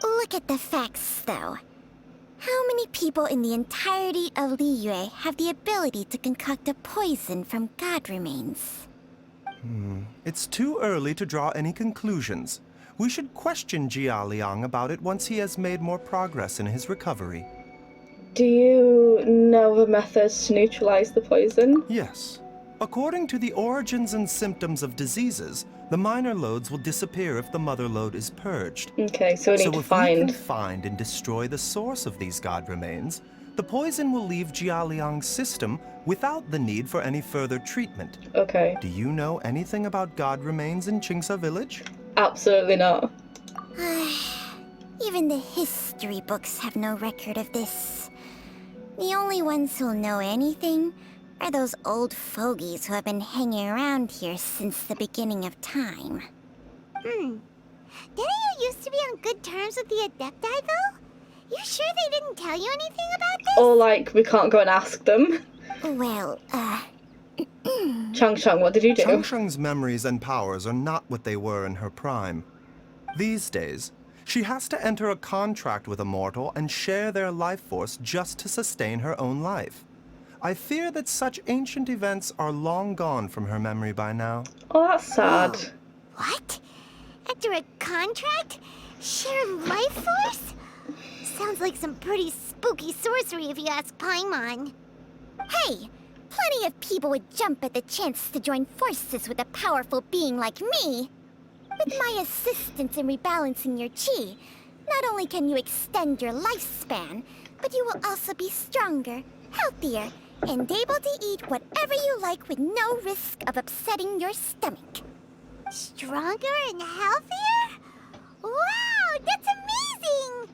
Look at the facts, though. How many people in the entirety of Liyue have the ability to concoct a poison from god remains? It's too early to draw any conclusions. We should question Jia Liang about it once he has made more progress in his recovery. Do you know the methods to neutralize the poison? Yes. According to the origins and symptoms of diseases, the minor loads will disappear if the mother load is purged. Okay, so we need to if we can find. find and destroy the source of these god remains, the poison will leave Jia Liang's system without the need for any further treatment. Okay. Do you know anything about god remains in Qingce village? Absolutely not. Even the history books have no record of this. The only ones who'll know anything are those old fogies who have been hanging around here since the beginning of time. Didn't you used to be on good terms with the Adepti, though? You sure they didn't tell you anything about this? Or like, we can't go and ask them. Well, Chang, what did you do? Changsheng's memories and powers are not what they were in her prime. These days, she has to enter a contract with a mortal and share their life force just to sustain her own life. I fear that such ancient events are long gone from her memory by now. Oh, that's sad. what? After a contract? Share life force? Sounds like some pretty spooky sorcery if you ask Paimon. Hey, plenty of people would jump at the chance to join forces with a powerful being like me. With my assistance in rebalancing your chi, not only can you extend your lifespan, but you will also be stronger, healthier, and able to eat whatever you like with no risk of upsetting your stomach. Stronger and healthier? Wow, that's amazing!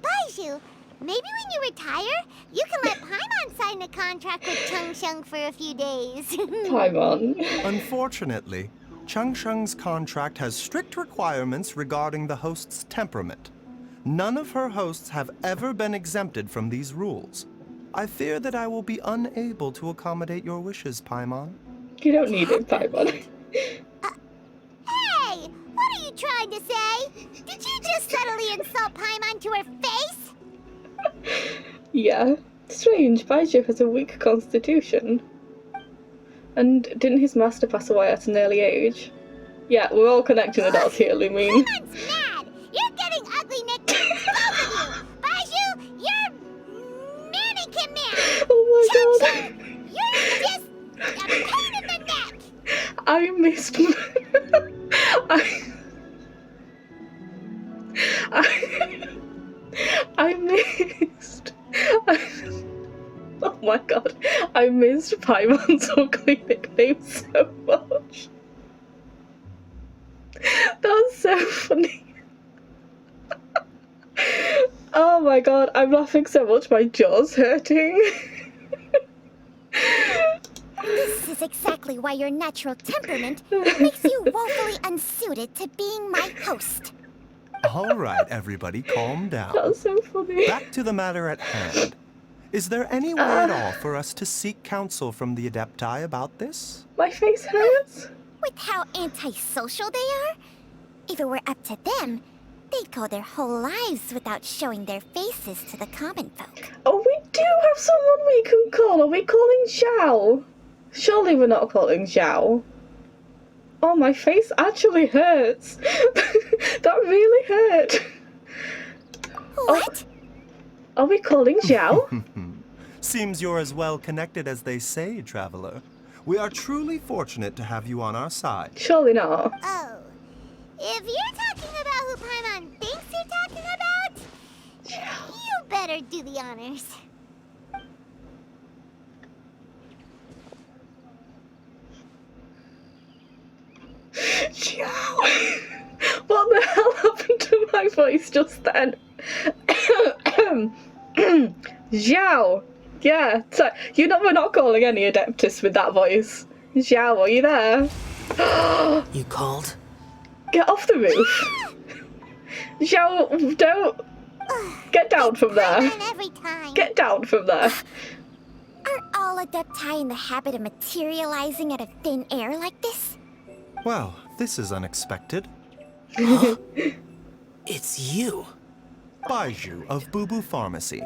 Baizhu, maybe when you retire, you can let Paimon sign a contract with Changsheng for a few days. Paimon. Unfortunately, Changsheng's contract has strict requirements regarding the host's temperament. None of her hosts have ever been exempted from these rules. I fear that I will be unable to accommodate your wishes, Paimon. You don't need it, Paimon. Hey, what are you trying to say? Did you just subtly insult Paimon to her face? Yeah. Strange, Baizhu has a weak constitution. And didn't his master pass away at an early age? Yeah, we're all connecting the dots here, Lumine. Paimon's mad! You're getting ugly nicknames, both of you! Baizhu, you're mannequin man! Oh my god. Changsheng, you're just a pain in the neck! I missed. I missed. Oh my god. I missed Paimon's ugly nickname so much. That's so funny. Oh my god, I'm laughing so much my jaw's hurting. This is exactly why your natural temperament makes you woefully unsuited to being my host. All right, everybody, calm down. That's so funny. Back to the matter at hand. Is there any way at all for us to seek counsel from the Adepti about this? My face hurts. With how antisocial they are, if it were up to them, they'd go their whole lives without showing their faces to the common folk. Oh, we do have someone we can call. Are we calling Zhao? Surely we're not calling Zhao. Oh, my face actually hurts. That really hurt. What? Are we calling Zhao? Seems you're as well connected as they say, traveler. We are truly fortunate to have you on our side. Surely not. Oh. If you're talking about who Paimon thinks you're talking about, you better do the honors. Zhao. What the hell happened to my voice just then? Zhao. Yeah, so we're not calling any Adeptus with that voice. Zhao, are you there? You called? Get off the roof. Zhao, don't. Get down from there. Every time. Get down from there. Are all Adepti in the habit of materializing out of thin air like this? Well, this is unexpected. It's you. Baizhu of Bubu Pharmacy.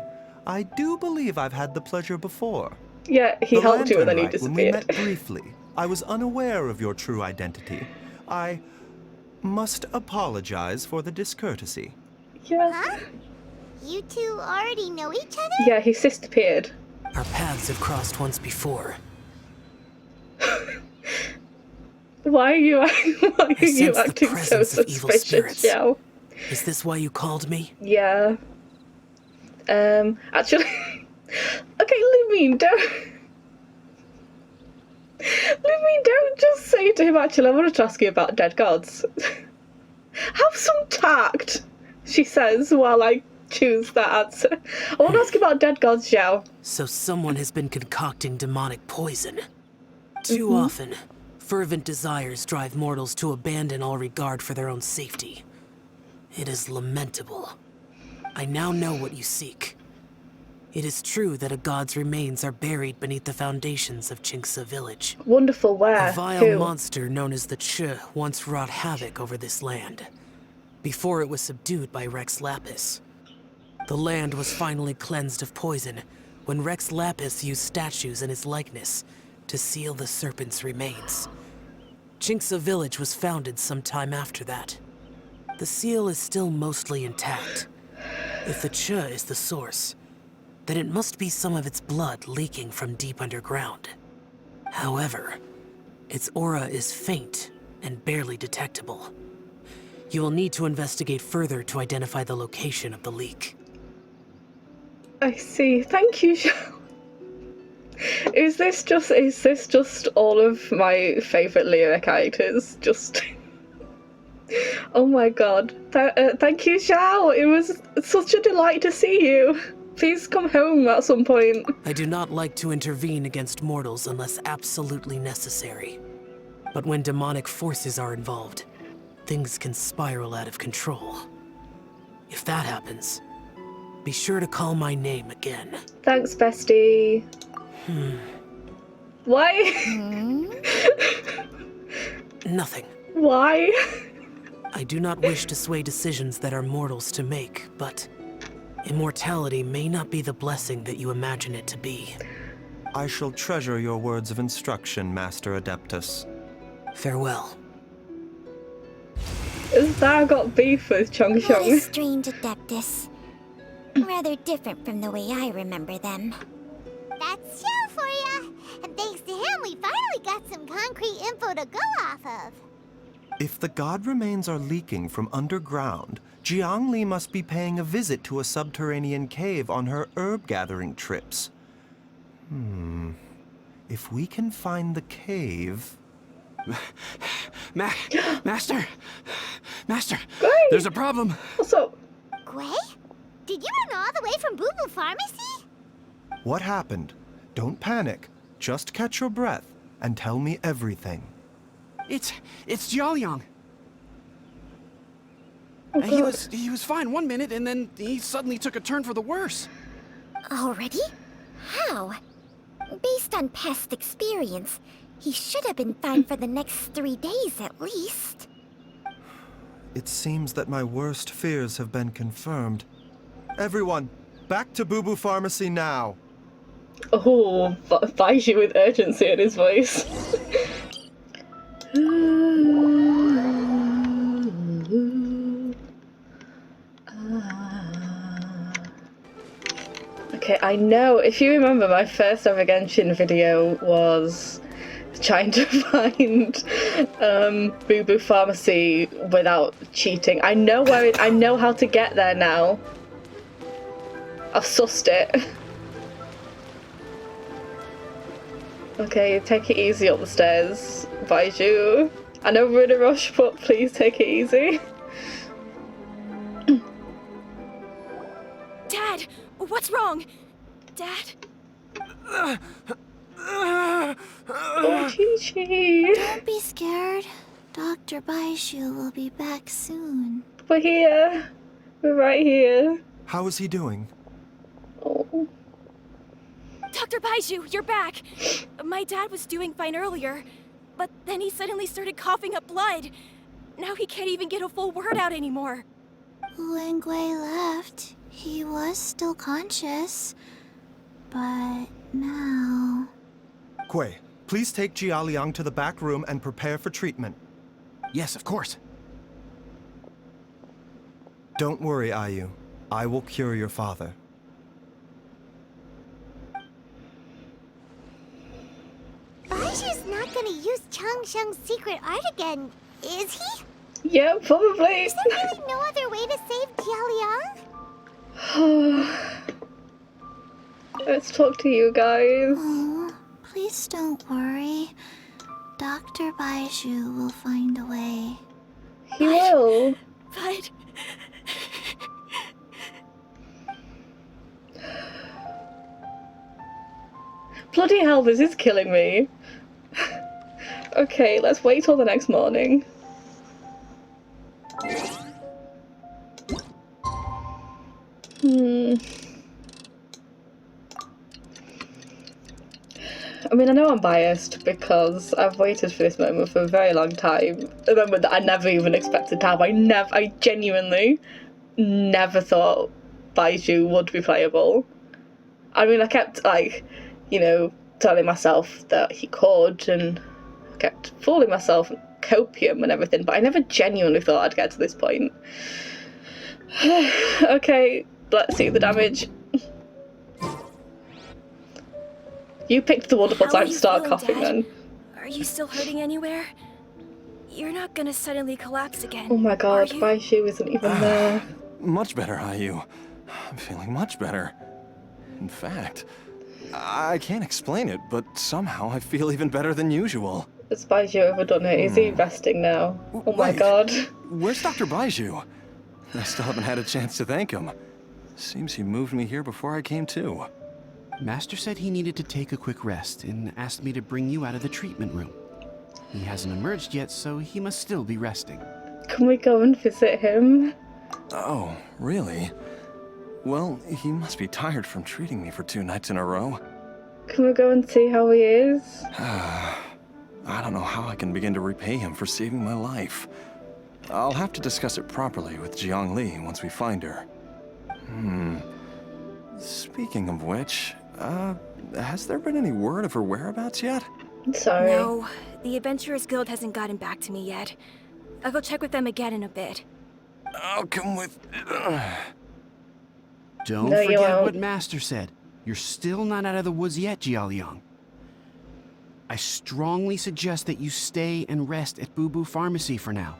I do believe I've had the pleasure before. Yeah, he helped you and then he When we disappeared. met briefly, I was unaware of your true identity. I must apologize for the discourtesy. Yeah. Huh? You two already know each other? Yeah, he disappeared. Our paths have crossed once before. Why are you sense the acting so presence of evil suspicious, spirits. Zhao? Is this why you called me? Yeah. Actually, okay, Lumine, don't just say to him, actually, I wanted to ask you about dead gods. Have some tact, she says, while I choose that answer. I want to ask you about dead gods, Zhao. So someone has been concocting demonic poison. Too often, fervent desires drive mortals to abandon all regard for their own safety. It is lamentable. I now know what you seek. It is true that a god's remains are buried beneath the foundations of Qingce village. Wonderful, where? A vile Who? monster known as the Chi once wrought havoc over this land, before it was subdued by Rex Lapis. The land was finally cleansed of poison when Rex Lapis used statues in his likeness to seal the serpent's remains. Qingce village was founded sometime after that. The seal is still mostly intact. If the Chi is the source, then it must be some of its blood leaking from deep underground. However, its aura is faint and barely detectable. You will need to investigate further to identify the location of the leak. I see. Thank you, Zhao. Is this just all of my favourite Leo characters? Just... Oh my god. Thank you, Zhao. It was such a delight to see you. Please come home at some point. I do not like to intervene against mortals unless absolutely necessary. But when demonic forces are involved, things can spiral out of control. If that happens, be sure to call my name again. Thanks, bestie. Why? Nothing. Why? I do not wish to sway decisions that are mortals to make, but immortality may not be the blessing that you imagine it to be. I shall treasure your words of instruction, Master Adeptus. Farewell. Has Zhao got beef with Chong What Chong? a strange Adeptus. Rather different from the way I remember them. That's Zhao for ya! And thanks to him, we finally got some concrete info to go off of. If the god remains are leaking from underground, Jiangli must be paying a visit to a subterranean cave on her herb-gathering trips. If we can find the cave... Master! Master! Great. There's a problem! What's up? Gwei? Did you run all the way from Boo Boo Pharmacy? What happened? Don't panic. Just catch your breath and tell me everything. It's Jiaoliang. Oh, He God. was fine one minute and then he suddenly took a turn for the worse. Already? How? Based on past experience, he should have been fine for the next 3 days at least. It seems that my worst fears have been confirmed. Everyone, back to Boo Boo Pharmacy now. Oh, Baizhu with urgency in his voice. Okay, I know. If you remember, my first ever Genshin video was trying to find Boo Boo Pharmacy without cheating. I know I know how to get there now. I've sussed it. Okay, take it easy up the stairs, Baizhu. I know we're in a rush, but please take it easy. Dad, what's wrong? Dad? Oh, Chi-Chi. Don't be scared. Dr. Baizhu will be back soon. We're here. We're right here. How is he doing? Oh. Dr. Baizhu, you're back! My dad was doing fine earlier, but then he suddenly started coughing up blood. Now he can't even get a full word out anymore. When Gui left, he was still conscious. But now... Gui, please take Jia Liang to the back room and prepare for treatment. Yes, of course. Don't worry, Ayu. I will cure your father. Baizhu's not gonna use Chang Sheng's secret art again, is he? Yeah, probably. Is there really no other way to save Jialiang? Let's talk to you guys. Oh, please don't worry. Dr. Baizhu will find a way. He will. But... Bloody hell, this is killing me. Okay, let's wait till the next morning. I mean, I know I'm biased because I've waited for this moment for a very long time. A moment that I never even expected to have. I genuinely never thought Baizhu would be playable. I mean, I kept, like, you know, telling myself that he could, and I kept fooling myself, copium and everything, but I never genuinely thought I'd get to this point. Okay, let's see the damage. You picked the wonderful How are time to you start feeling, coughing Dad? then. Are you still hurting anywhere? You're not gonna suddenly collapse again, Oh my god, are you? Baizhu isn't even there. Much better, Ayu. I'm feeling much better. In fact, I can't explain it, but somehow I feel even better than usual. Has Baizhu overdone it? Is he resting now? Oh my Wait. god. Where's Dr. Baizhu? I still haven't had a chance to thank him. Seems he moved me here before I came to. Master said he needed to take a quick rest and asked me to bring you out of the treatment room. He hasn't emerged yet, so he must still be resting. Can we go and visit him? Oh, really? Well, he must be tired from treating me for 2 nights in a row. Can we go and see how he is? I don't know how I can begin to repay him for saving my life. I'll have to discuss it properly with Jiang Li once we find her. Speaking of which, has there been any word of her whereabouts yet? Sorry. No, the Adventurers Guild hasn't gotten back to me yet. I'll go check with them again in a bit. I'll come with... Don't No, you forget won't. what Master said. You're still not out of the woods yet, Jialiang. I strongly suggest that you stay and rest at Boo Boo Pharmacy for now.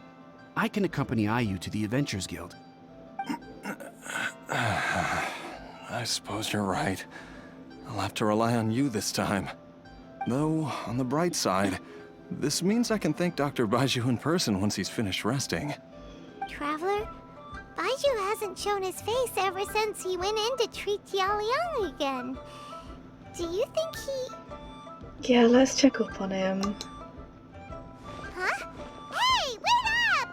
I can accompany Ayu to the Adventurers Guild. I suppose you're right. I'll have to rely on you this time. Though, on the bright side, this means I can thank Dr. Baizhu in person once he's finished resting. Traveler, Baizhu hasn't shown his face ever since he went in to treat Jialiang again. Do you think he... Yeah, let's check up on him. Huh? Hey, wait up!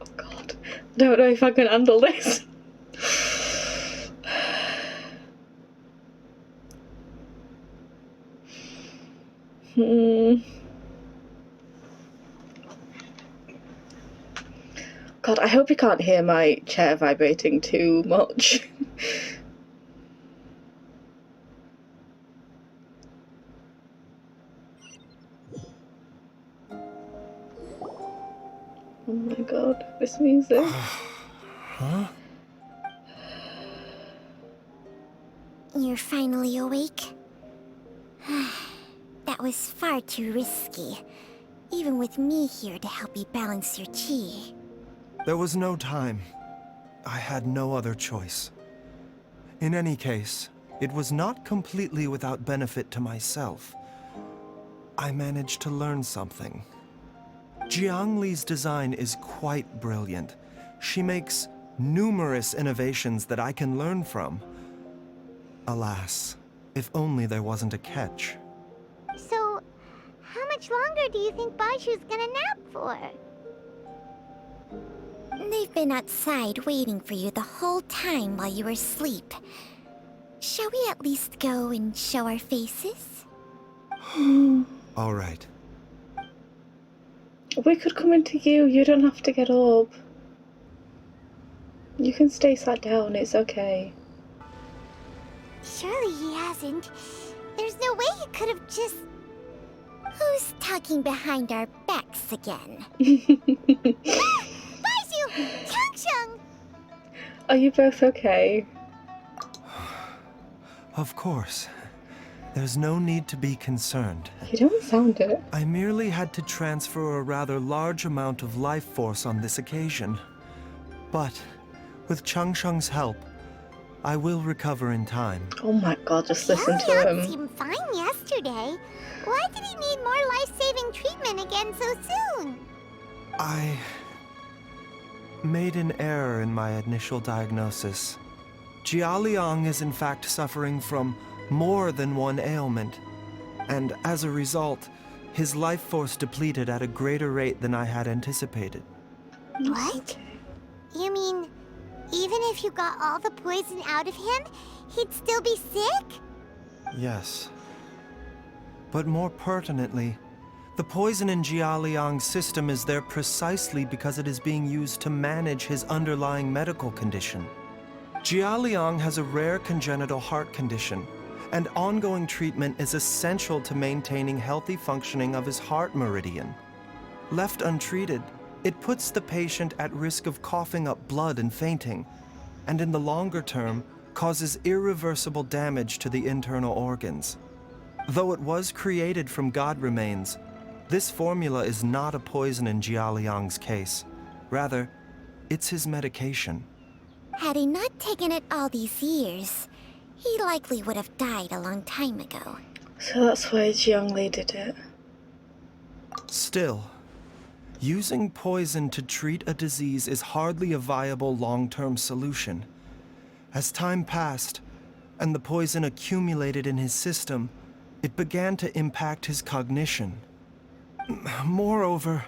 Oh god. Don't know if I can handle this. God, I hope you can't hear my chair vibrating too much. Oh my god, this music. Huh? You're finally awake? That was far too risky, even with me here to help you balance your chi. There was no time. I had no other choice. In any case, it was not completely without benefit to myself. I managed to learn something. Jiang Li's design is quite brilliant. She makes numerous innovations that I can learn from. Alas, if only there wasn't a catch. So, how much longer do you think Baizhu's gonna nap for? They've been outside waiting for you the whole time while you were asleep. Shall we at least go and show our faces? All right. We could come into you, you don't have to get up. You can stay sat down, it's okay. Surely he hasn't. There's no way he could have just... Who's talking behind our backs again? Baizhu! Changsheng! Are you both okay? Of course. There's no need to be concerned. You don't sound it. I merely had to transfer a rather large amount of life force on this occasion. But, with Changsheng's help, I will recover in time. Oh my god, just listen to Xiaoliang him. seemed fine yesterday. Why did he need more life-saving treatment again so soon? I made an error in my initial diagnosis. Jialiang is in fact suffering from more than one ailment, and as a result, his life force depleted at a greater rate than I had anticipated. What? You mean, even if you got all the poison out of him, he'd still be sick? Yes. But more pertinently, the poison in Jialiang's system is there precisely because it is being used to manage his underlying medical condition. Jialiang has a rare congenital heart condition, and ongoing treatment is essential to maintaining healthy functioning of his heart meridian. Left untreated, it puts the patient at risk of coughing up blood and fainting, and in the longer term, causes irreversible damage to the internal organs. Though it was created from god remains, this formula is not a poison in Jialiang's case. Rather, it's his medication. Had he not taken it all these years, he likely would have died a long time ago. So that's why Jiang Li did it. Still, using poison to treat a disease is hardly a viable long-term solution. As time passed, and the poison accumulated in his system, it began to impact his cognition. Moreover,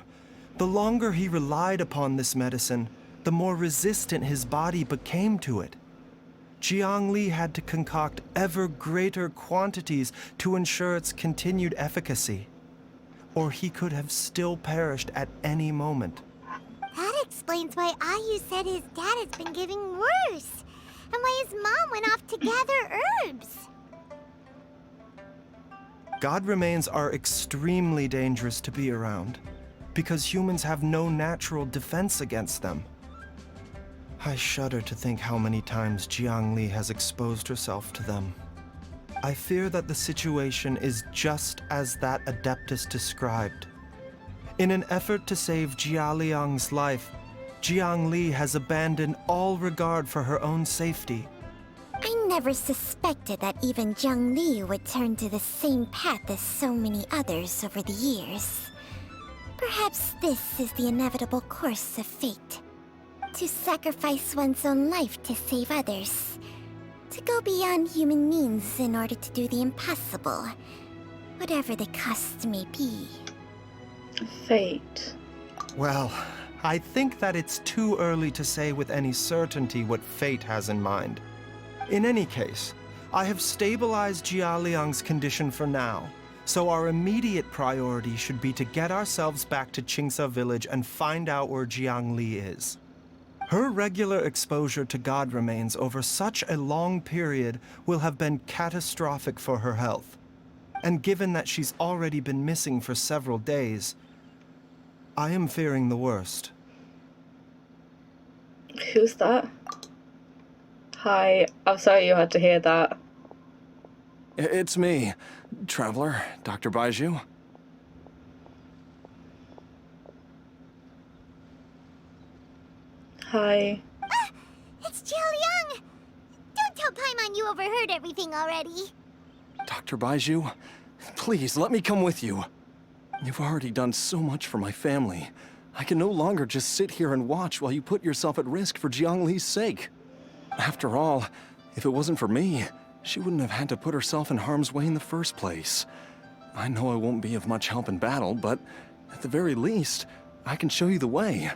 the longer he relied upon this medicine, the more resistant his body became to it. Jiang Li had to concoct ever greater quantities to ensure its continued efficacy, or he could have still perished at any moment. That explains why Ayu said his dad has been getting worse, and why his mom went off to gather herbs. God remains are extremely dangerous to be around, because humans have no natural defense against them. I shudder to think how many times Jiang Li has exposed herself to them. I fear that the situation is just as that Adeptus described. In an effort to save Jialiang's life, Jiang Li has abandoned all regard for her own safety. I never suspected that even Jiang Li would turn to the same path as so many others over the years. Perhaps this is the inevitable course of fate. To sacrifice one's own life to save others. To go beyond human means in order to do the impossible. Whatever the cost may be. Fate. Well, I think that it's too early to say with any certainty what fate has in mind. In any case, I have stabilized Jialiang's condition for now, so our immediate priority should be to get ourselves back to Qingce village and find out where Jiang Li is. Her regular exposure to god remains over such a long period will have been catastrophic for her health. And given that she's already been missing for several days, I am fearing the worst. Who's that? Hi, I'm sorry you had to hear that. It's me, Traveler, Dr. Baizhu. Hi. It's Jiao. Don't tell Paimon you overheard everything already. Dr. Baizhu, please let me come with you. You've already done so much for my family. I can no longer just sit here and watch while you put yourself at risk for Jiangli's sake. After all, if it wasn't for me, she wouldn't have had to put herself in harm's way in the first place. I know I won't be of much help in battle, but at the very least, I can show you the way.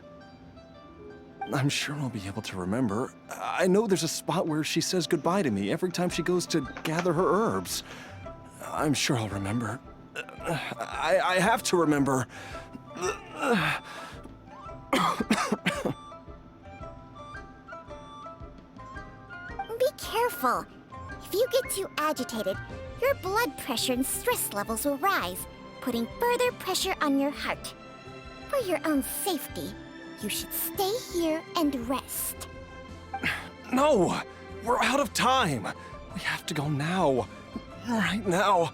I'm sure I'll be able to remember. I know there's a spot where she says goodbye to me every time she goes to gather her herbs. I'm sure I'll remember. I have to remember. Be careful. If you get too agitated, your blood pressure and stress levels will rise, putting further pressure on your heart. For your own safety, you should stay here and rest. No! We're out of time! We have to go now. Right now.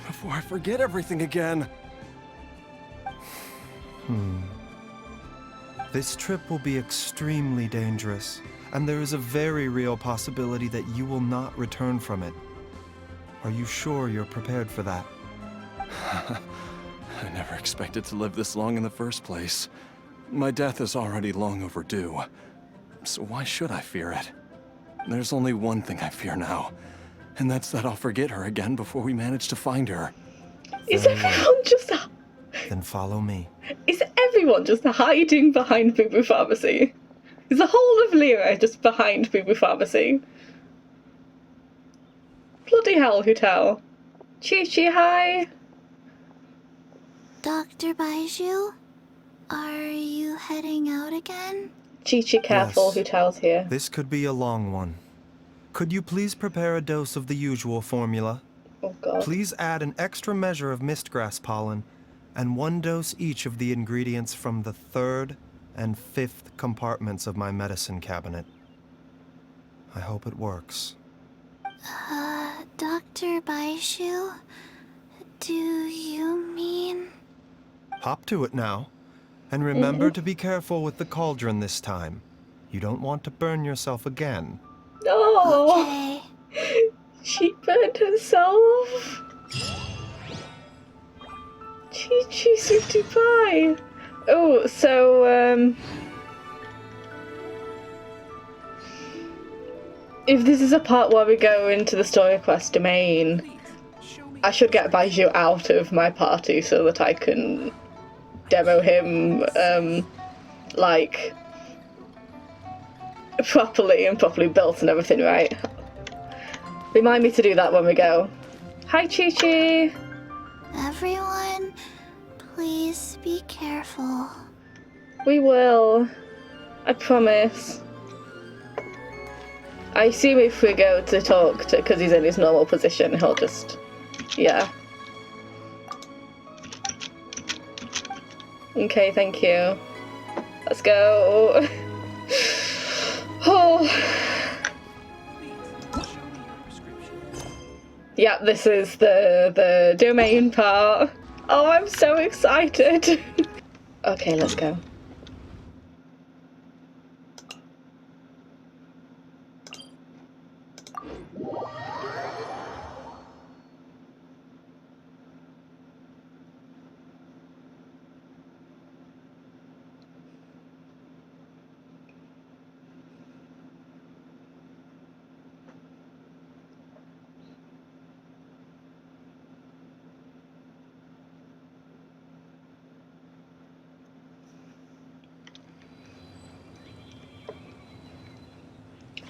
Before I forget everything again. This trip will be extremely dangerous, and there is a very real possibility that you will not return from it. Are you sure you're prepared for that? I never expected to live this long in the first place. My death is already long overdue, so why should I fear it? There's only one thing I fear now, and that's that I'll forget her again before we manage to find her. Is everyone just... Then follow me. Is everyone just hiding behind Boo Boo Pharmacy? Is the whole of Lyra just behind Boo Boo Pharmacy? Bloody hell, Hotel. Chi-Chi, hi. Dr. Baizhu, are you heading out again? Chi-Chi, careful, Yes. Hotel's here. This could be a long one. Could you please prepare a dose of the usual formula? Oh god. Please add an extra measure of mistgrass pollen, and 1 dose each of the ingredients from the 3rd and 5th compartments of my medicine cabinet. I hope it works. Dr. Baizhu, do you mean... Hop to it now, and remember to be careful with the cauldron this time. You don't want to burn yourself again. No! Okay. She burned herself. Chi-Chi, sweetie pie. Oh, so, if this is a part where we go into the story quest domain, I should get Baizhu out of my party so that I can demo him, like, properly and properly built and everything, right? Remind me to do that when we go. Hi, Chi-Chi! Everyone, please be careful. We will. I promise. I assume if we go to talk to, because he's in his normal position, he'll just, yeah. Okay, thank you. Let's go. Oh. Yeah, this is the domain part. Oh, I'm so excited. Okay, let's go.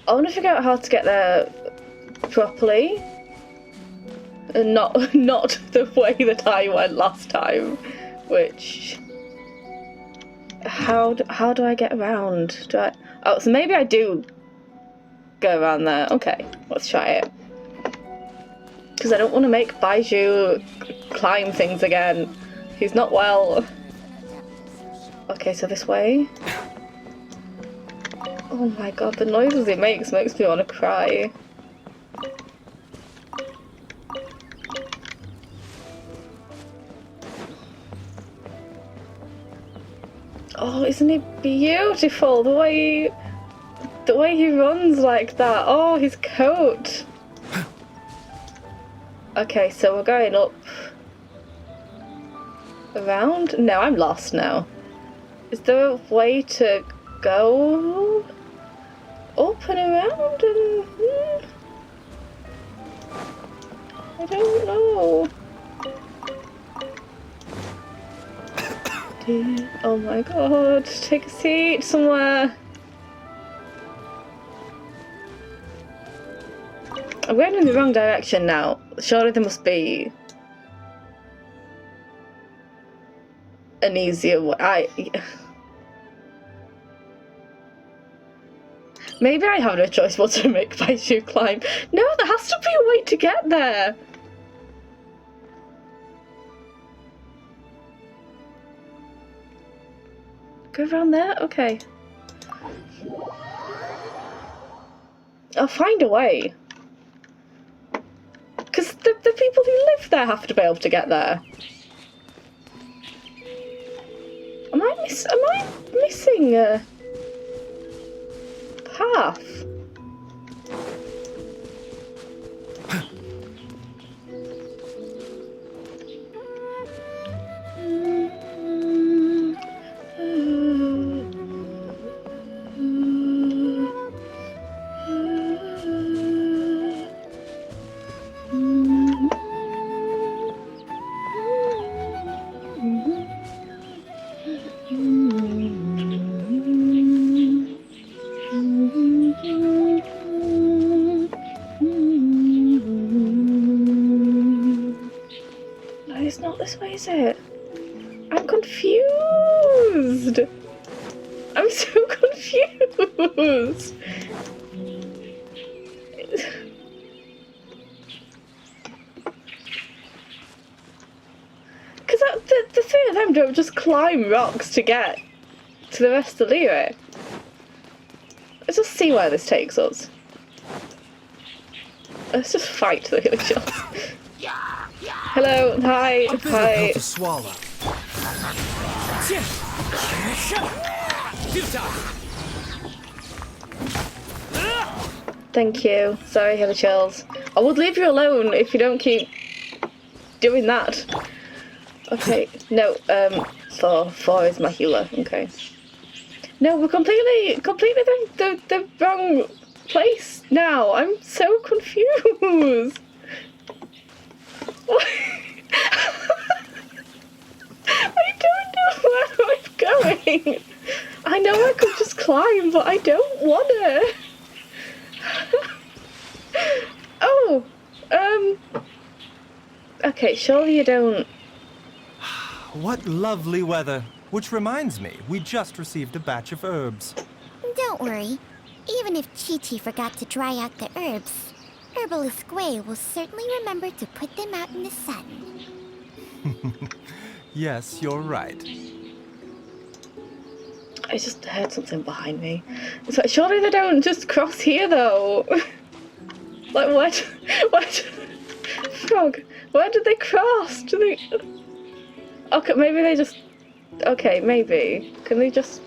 I want to figure out how to get there properly, and not the way that I went last time. Which, how do I get around? Oh, so maybe I do go around there. Okay, let's try it. Because I don't want to make Baizhu climb things again. He's not well. Okay, so this way. Oh my god, the noises it makes me want to cry. Oh, isn't it beautiful? The way he runs like that. Oh, his coat. Okay, so we're going up. Around? No, I'm lost now. Is there a way to go up and around and... I don't know. Oh my god, take a seat somewhere. I'm going in the wrong direction now. Surely there must be an easier way. Maybe I have no choice but to make Baizhu climb. No, there has to be a way to get there. Go around there? Okay. I'll find a way. Because the people who live there have to be able to get there. Am I missing a path? It's not this way, is it? I'm confused! I'm so confused! Because the three of them don't just climb rocks to get to the rest of Liyue. Let's just see where this takes us. Let's just fight the villagers. Hello, hi, hi. To swallow. Thank you. Sorry, Hilly Chills. I would leave you alone if you don't keep doing that. Okay, no, four is my healer, okay. No, we're completely the wrong place now. I'm so confused. I don't know where I'm going. I know I could just climb, but I don't wanna. Oh, okay, surely you don't. What lovely weather. Which reminds me, we just received a batch of herbs. Don't worry. Even if Chi-Chi forgot to dry out the herbs, Herbalist Gui will certainly remember to put them out in the sun. Yes, you're right. I just heard something behind me. So surely they don't just cross here, though. Like, what? Frog, where did they cross? Do they... Okay, maybe they just... Okay, maybe. Can they just...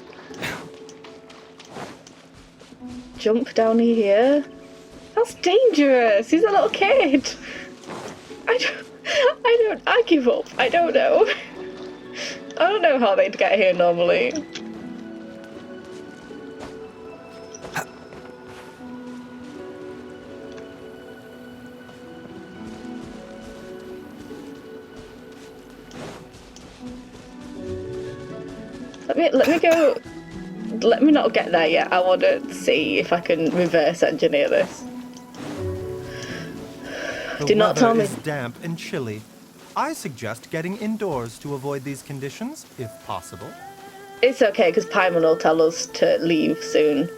jump down here? That's dangerous! He's a little kid! I give up. I don't know. I don't know how they'd get here normally. Let me go. Let me not get there yet. I want to see if I can reverse engineer this. Do not tell me. The weather is damp and chilly. I suggest getting indoors to avoid these conditions, if possible. It's okay, because Paimon will tell us to leave soon.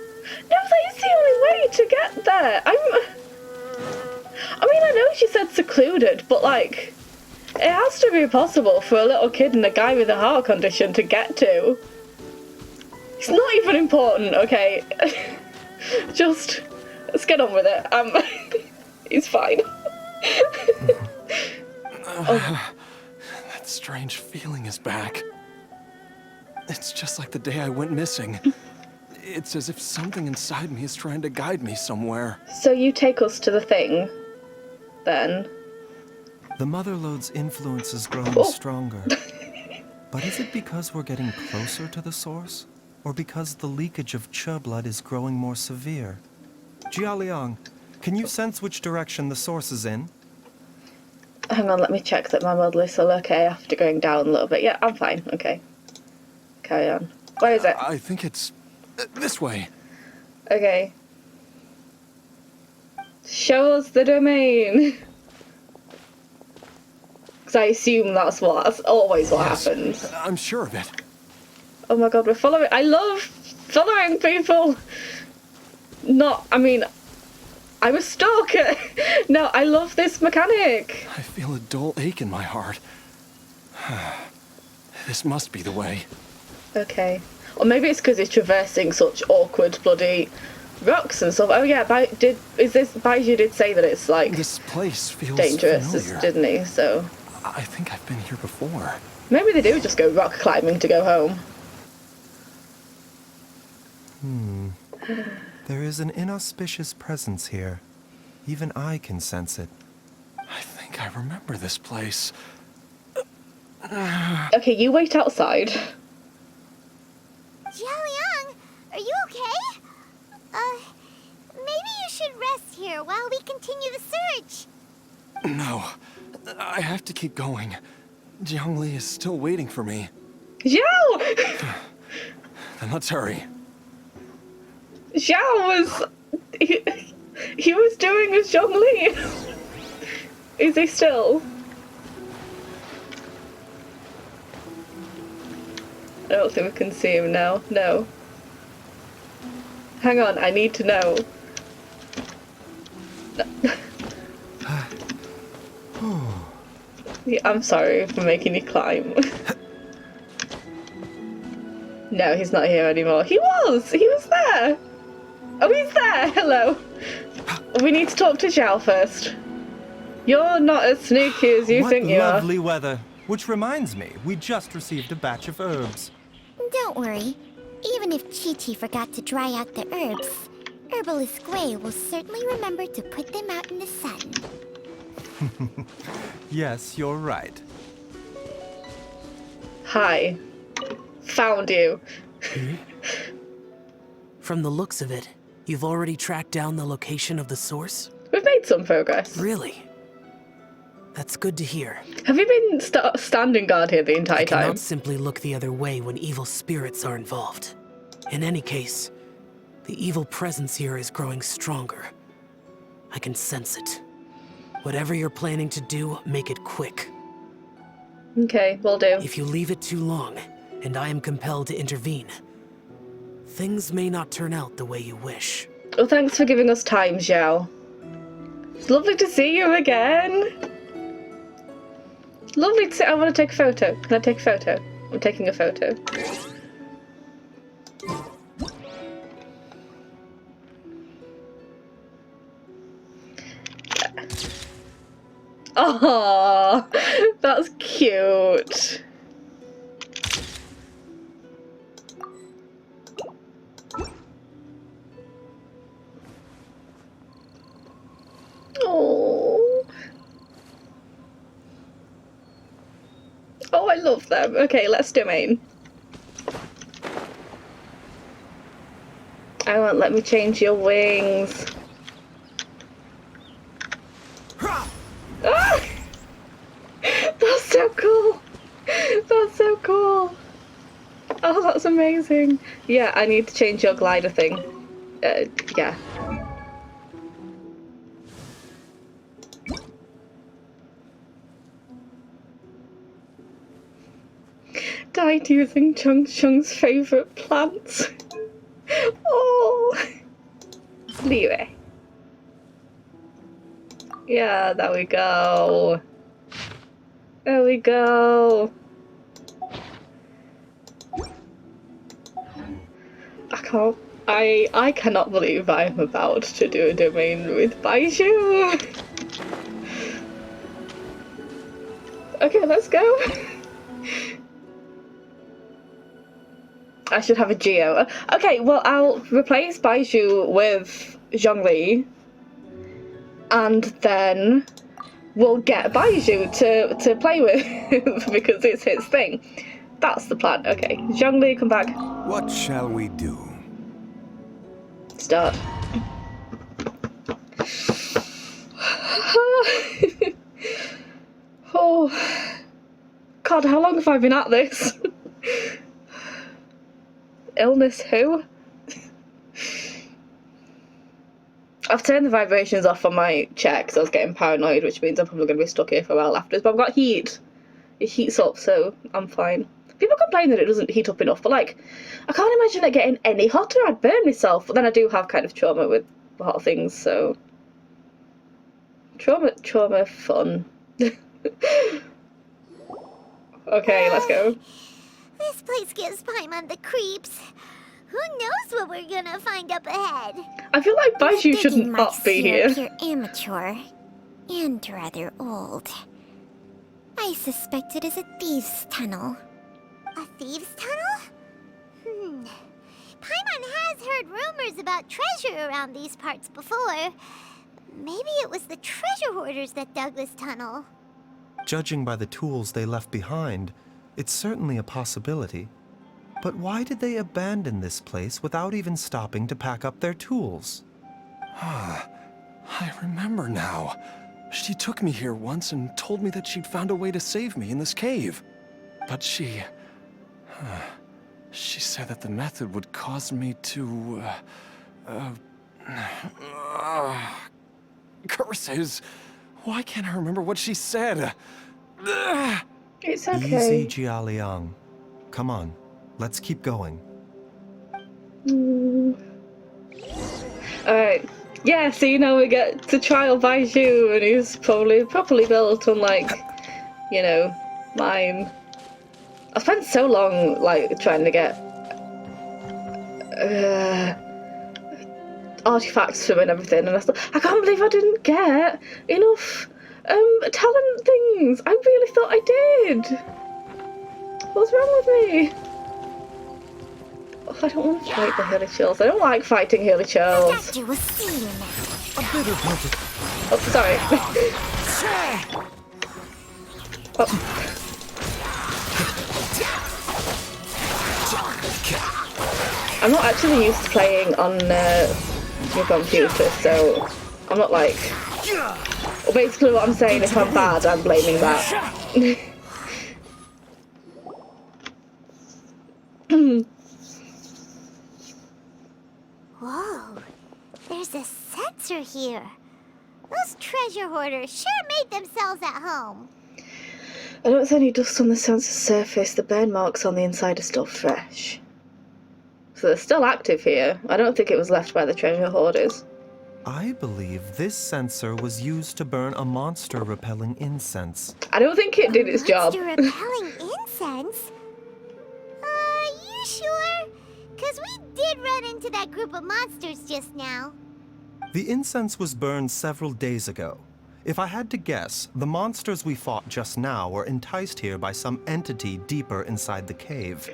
that is the only way to get there. I mean, I know she said secluded, but like, it has to be possible for a little kid and a guy with a heart condition to get to. It's not even important, okay? Just, let's get on with it. He's fine. That strange feeling is back. It's just like the day I went missing. It's as if something inside me is trying to guide me somewhere. So you take us to the thing, then? The Mother Lode's influence is growing stronger. But is it because we're getting closer to the source? Or because the leakage of Che blood is growing more severe? Jialiang, can you sense which direction the source is in? Hang on, let me check that my model is still okay after going down a little bit. Yeah, I'm fine. Okay. Carry on. Where is it? I think it's this way. Okay. Show us the domain. Because I assume that's always what happens. I'm sure of it. Oh my god, we're following. I love following people. I'm a stalker. No, I love this mechanic. I feel a dull ache in my heart. This must be the way. Okay. Or maybe it's because he's traversing such awkward bloody rocks and stuff. Oh yeah, Baizhu did say that it's like This place feels dangerous, familiar. didn't he? So I think I've been here before. maybe they do just go rock climbing to go home. There is an inauspicious presence here. Even I can sense it. I think I remember this place. Okay, you wait outside. Jialiang, are you okay? Maybe you should rest here while we continue the search. No, I have to keep going. Jiangli is still waiting for me. Zhao! Then let's hurry. Zhao was... He was doing a Zhongli. Is he still? I don't think we can see him now. No. Hang on, I need to know. Yeah, I'm sorry for making you climb. No, he's not here anymore. He was there! Oh, he's there! Hello. We need to talk to Zhao first. You're not as sneaky as you think you are. What lovely weather. Which reminds me, we just received a batch of herbs. Don't worry. Even if Chi-Chi forgot to dry out the herbs, Herbalist Gui will certainly remember to put them out in the sun. Yes, you're right. Hi. Found you. From the looks of it, you've already tracked down the location of the source? We've made some progress. Really? That's good to hear. Have you been standing guard here the entire I time? cannot simply look the other way when evil spirits are involved. In any case, the evil presence here is growing stronger. I can sense it. Whatever you're planning to do, make it quick. Okay, will do. If you leave it too long, and I am compelled to intervene, things may not turn out the way you wish. Well, thanks for giving us time, Zhao. It's lovely to see you again. Lovely to see. I want to take a photo. Can I take a photo? I'm taking a photo. Oh, that's cute. Oh. Oh, I love them. Okay, let's domain. I won't let me change your wings. Ah! That's so cool. That's so cool. Oh, that's amazing. Yeah, I need to change your glider thing. Yeah. Dyed using Chung Chung's favourite plants. Oh. Leeway. Yeah, there we go. There we go. I cannot believe I'm about to do a domain with Baizhu. Okay, let's go. I should have a Geo. Okay, well, I'll replace Baizhu with Zhongli, and then we'll get Baizhu to play with because it's his thing. That's the plan. Okay, Zhongli, come back. What shall we do? Start. Oh, God, how long have I been at this? Illness who? I've turned the vibrations off on my chair because I was getting paranoid, which means I'm probably going to be stuck here for a while afterwards. But I've got heat. It heats up, so I'm fine. People complain that it doesn't heat up enough, but like, I can't imagine it getting any hotter. I'd burn myself. But then I do have kind of trauma with hot things, so trauma fun. Okay, let's go. This place gives Paimon the creeps. Who knows what we're gonna find up ahead? I feel like Baizhu shouldn't not be here. You're immature and rather old. I suspect it is a thieves' tunnel. A thieves' tunnel? Paimon has heard rumors about treasure around these parts before. Maybe it was the treasure hoarders that dug this tunnel. Judging by the tools they left behind, it's certainly a possibility. But why did they abandon this place without even stopping to pack up their tools? I remember now. She took me here once and told me that she'd found a way to save me in this cave. But she said that the method would cause me to, curses. Why can't I remember what she said? It's okay. Easy, Jialiang. Come on, let's keep going. Alright. Yeah, so you know we get to trial Baizhu, and he's probably properly built, unlike, you know, mine. I spent so long, like, trying to get artifacts from and everything, and I can't believe I didn't get enough talent things. I really thought I did. What's wrong with me? Oh, I don't want to fight the Hilichurls. I don't like fighting Hilichurls. Doctor will see you now. A bit of Oh, sorry. Oh. I'm not actually used to playing on your computer, so I'm not like... Well, basically what I'm saying, if I'm bad, I'm blaming that. Whoa, there's a sensor here. Those treasure hoarders sure made themselves at home. I don't see any dust on the sensor surface. The burn marks on the inside are still fresh. So they're still active here. I don't think it was left by the treasure hoarders. I believe this sensor was used to burn a monster-repelling incense. I don't think it did its job. Monster-repelling incense? You sure? 'Cause we did run into that group of monsters just now. The incense was burned several days ago. If I had to guess, the monsters we fought just now were enticed here by some entity deeper inside the cave.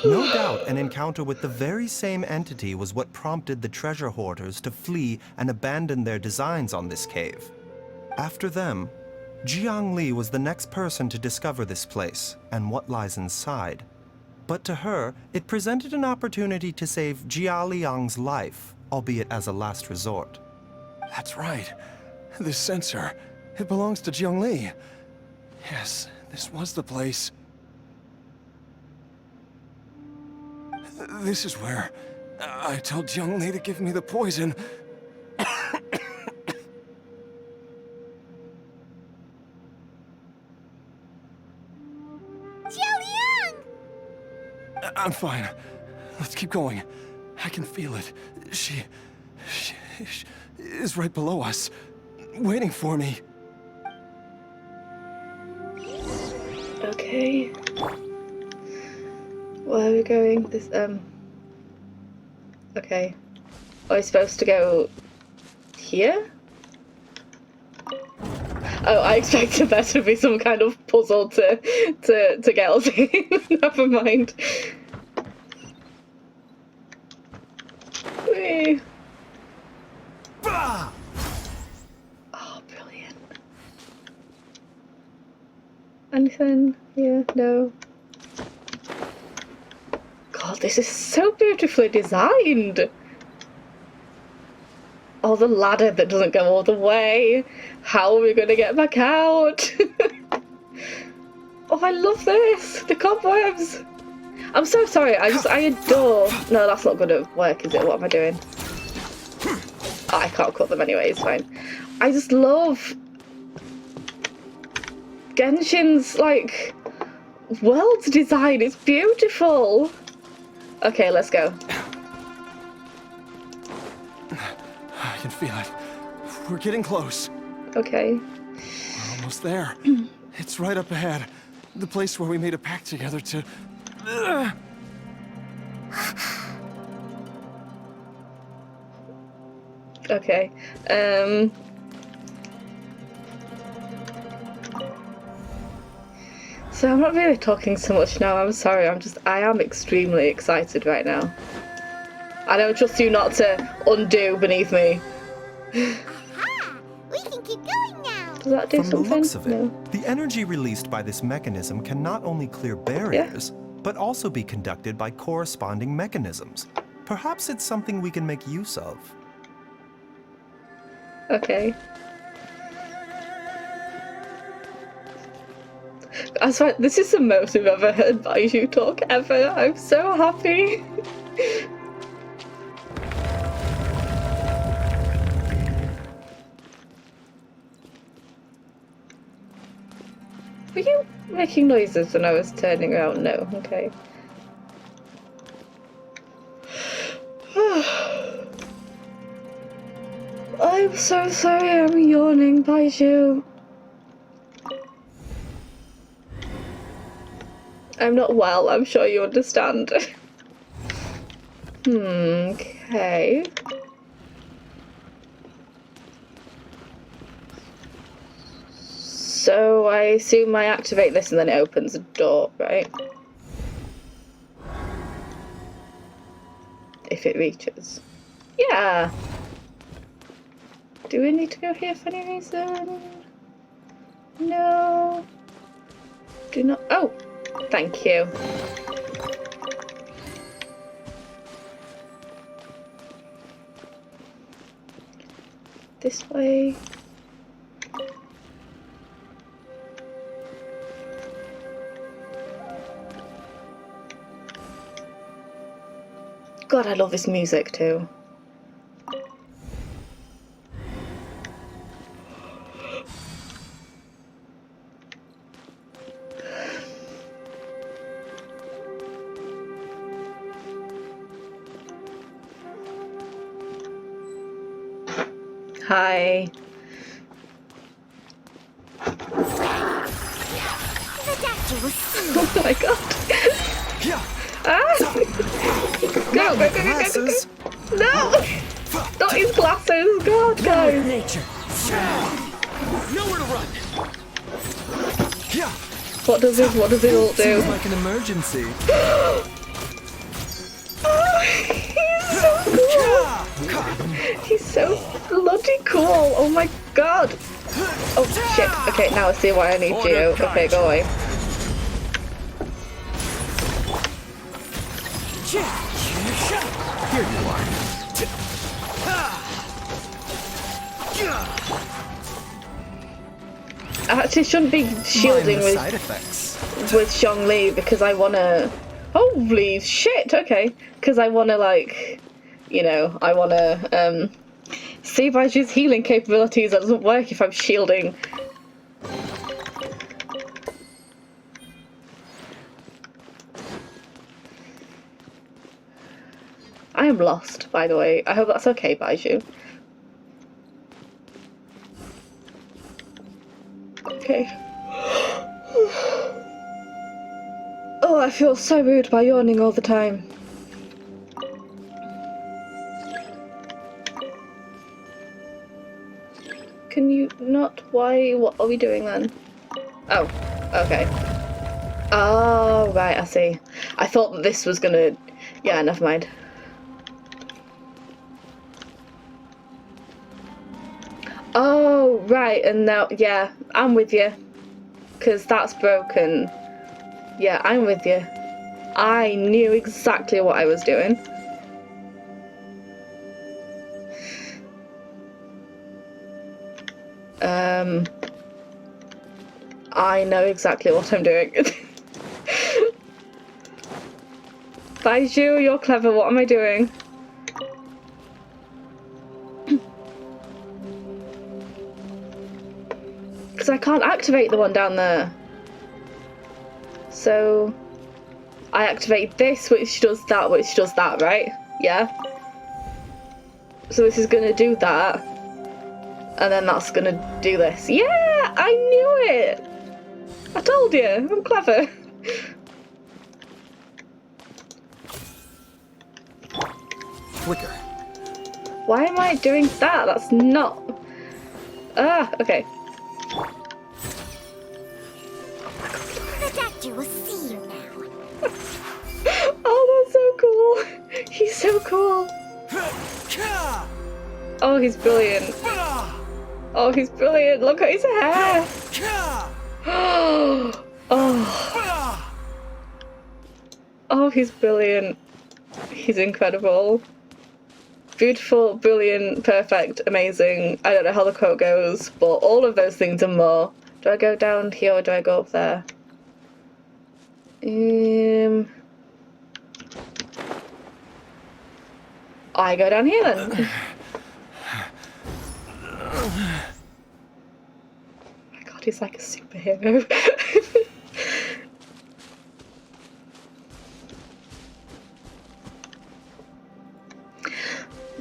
No doubt an encounter with the very same entity was what prompted the treasure hoarders to flee and abandon their designs on this cave. After them, Jiang Li was the next person to discover this place and what lies inside. But to her, it presented an opportunity to save Jia Liang's life, albeit as a last resort. That's right. This sensor, it belongs to Jiang Li. Yes, this was the place. This is where I told Jiang Li to give me the poison. Jialiang! I'm fine. Let's keep going. I can feel it. is right below us, waiting for me. Okay. Where are we going? This, okay. Are we supposed to go here? Oh, I expected there to be some kind of puzzle to get us in. Never mind. Whee. Oh, brilliant. Anything? Yeah, no. God, this is so beautifully designed. Oh, the ladder that doesn't go all the way. How are we going to get back out? Oh, I love this. The cobwebs. I'm so sorry. I adore... No, that's not going to work, is it? What am I doing? Oh, I can't cut them anyway. It's fine. I just love Genshin's, like, world design. It's beautiful. Okay, let's go. I can feel it. We're getting close. Okay. We're almost there. It's right up ahead. The place where we made a pact together to... Okay. So I'm not really talking so much now. I'm sorry. I am extremely excited right now. I don't trust you not to undo beneath me. Aha! We can keep going now. Does that do From something? the looks of it, No. the energy released by this mechanism can not only clear barriers, but also be conducted by corresponding mechanisms. Perhaps it's something we can make use of. Okay. I swear, this is the most we've ever heard Baizhu talk ever. I'm so happy. Were you making noises when I was turning around? No, okay. I'm so sorry, I'm yawning, Baizhu. I'm not well, I'm sure you understand. Okay. So I assume I activate this and then it opens a door, right? If it reaches. Yeah! Do we need to go here for any reason? No. Do not. Oh! Thank you. This way. God, I love this music too. Hi. Oh my god. Ah! Go, go, go, go, go, go. No! Not his glasses. God, guys. Nature. Nowhere to run. What does it all do? Seems like an emergency. Oh, he's so cool. He's so bloody cool. Oh my god. Oh shit. Okay, now I see why I need you. Okay, go away. Here you are. I actually shouldn't be shielding Mind the side effects. with Zhongli because I wanna. Holy shit! Okay, because I wanna like, you know, I wanna see if Baizhu's healing capabilities. That doesn't work if I'm shielding. I am lost, by the way. I hope that's okay, Baizhu. Oh, I feel so rude by yawning all the time. Can you not? Why? What are we doing then? Oh, okay. Oh, right, I see. I thought that this was gonna... Yeah, never mind. Oh, right, and now... Yeah, I'm with you. Because that's broken. Yeah, I'm with you. I knew exactly what I was doing. I know exactly what I'm doing. Baizhu, you're clever. What am I doing? Because I can't activate the one down there. So I activate this, which does that, right? Yeah. So this is gonna do that. And then that's gonna do this. Yeah, I knew it! I told you, I'm clever. Flicker. Why am I doing that? That's not... Ah, okay. The doctor will see you now. Oh, that's so cool. He's so cool. Oh, he's brilliant. Oh, he's brilliant. Look at his hair. Oh. Oh, he's brilliant. He's incredible. Beautiful, brilliant, perfect, amazing. I don't know how the quote goes, but all of those things and more. Do I go down here or do I go up there? I go down here then. Oh my god, he's like a superhero.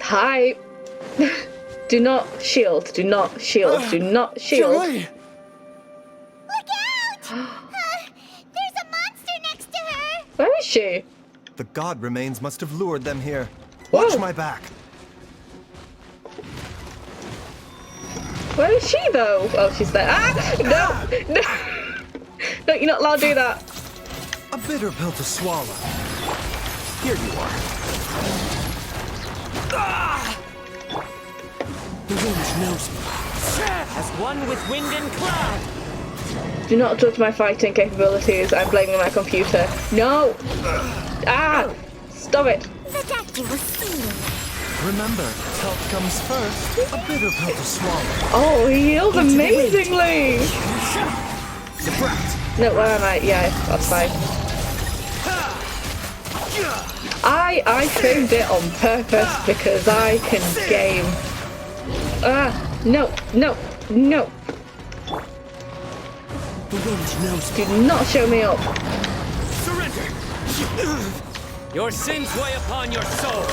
Hi. Do not shield. Do not shield. Do not shield. Joey! Look out! There's a monster next to her! Where is she? The god remains must have lured them here. Watch my back. Where is she though? Oh, she's there. Ah! No! No! No, you're not allowed to do that. A bitter pill to swallow. Here you are. The wind knows me. As one with wind and cloud. Do not judge my fighting capabilities. I'm blaming my computer. No! Ah! Stop it. The doctor will see you now. Remember, health comes first. A bitter pill to swallow. Oh, he heals amazingly! The brat. No, where am I? Yeah, that's fine. I framed it on purpose because I can game. Ah, no, no, no. The wind knows me. Do not show me up. Surrender! Your sins weigh upon your soul.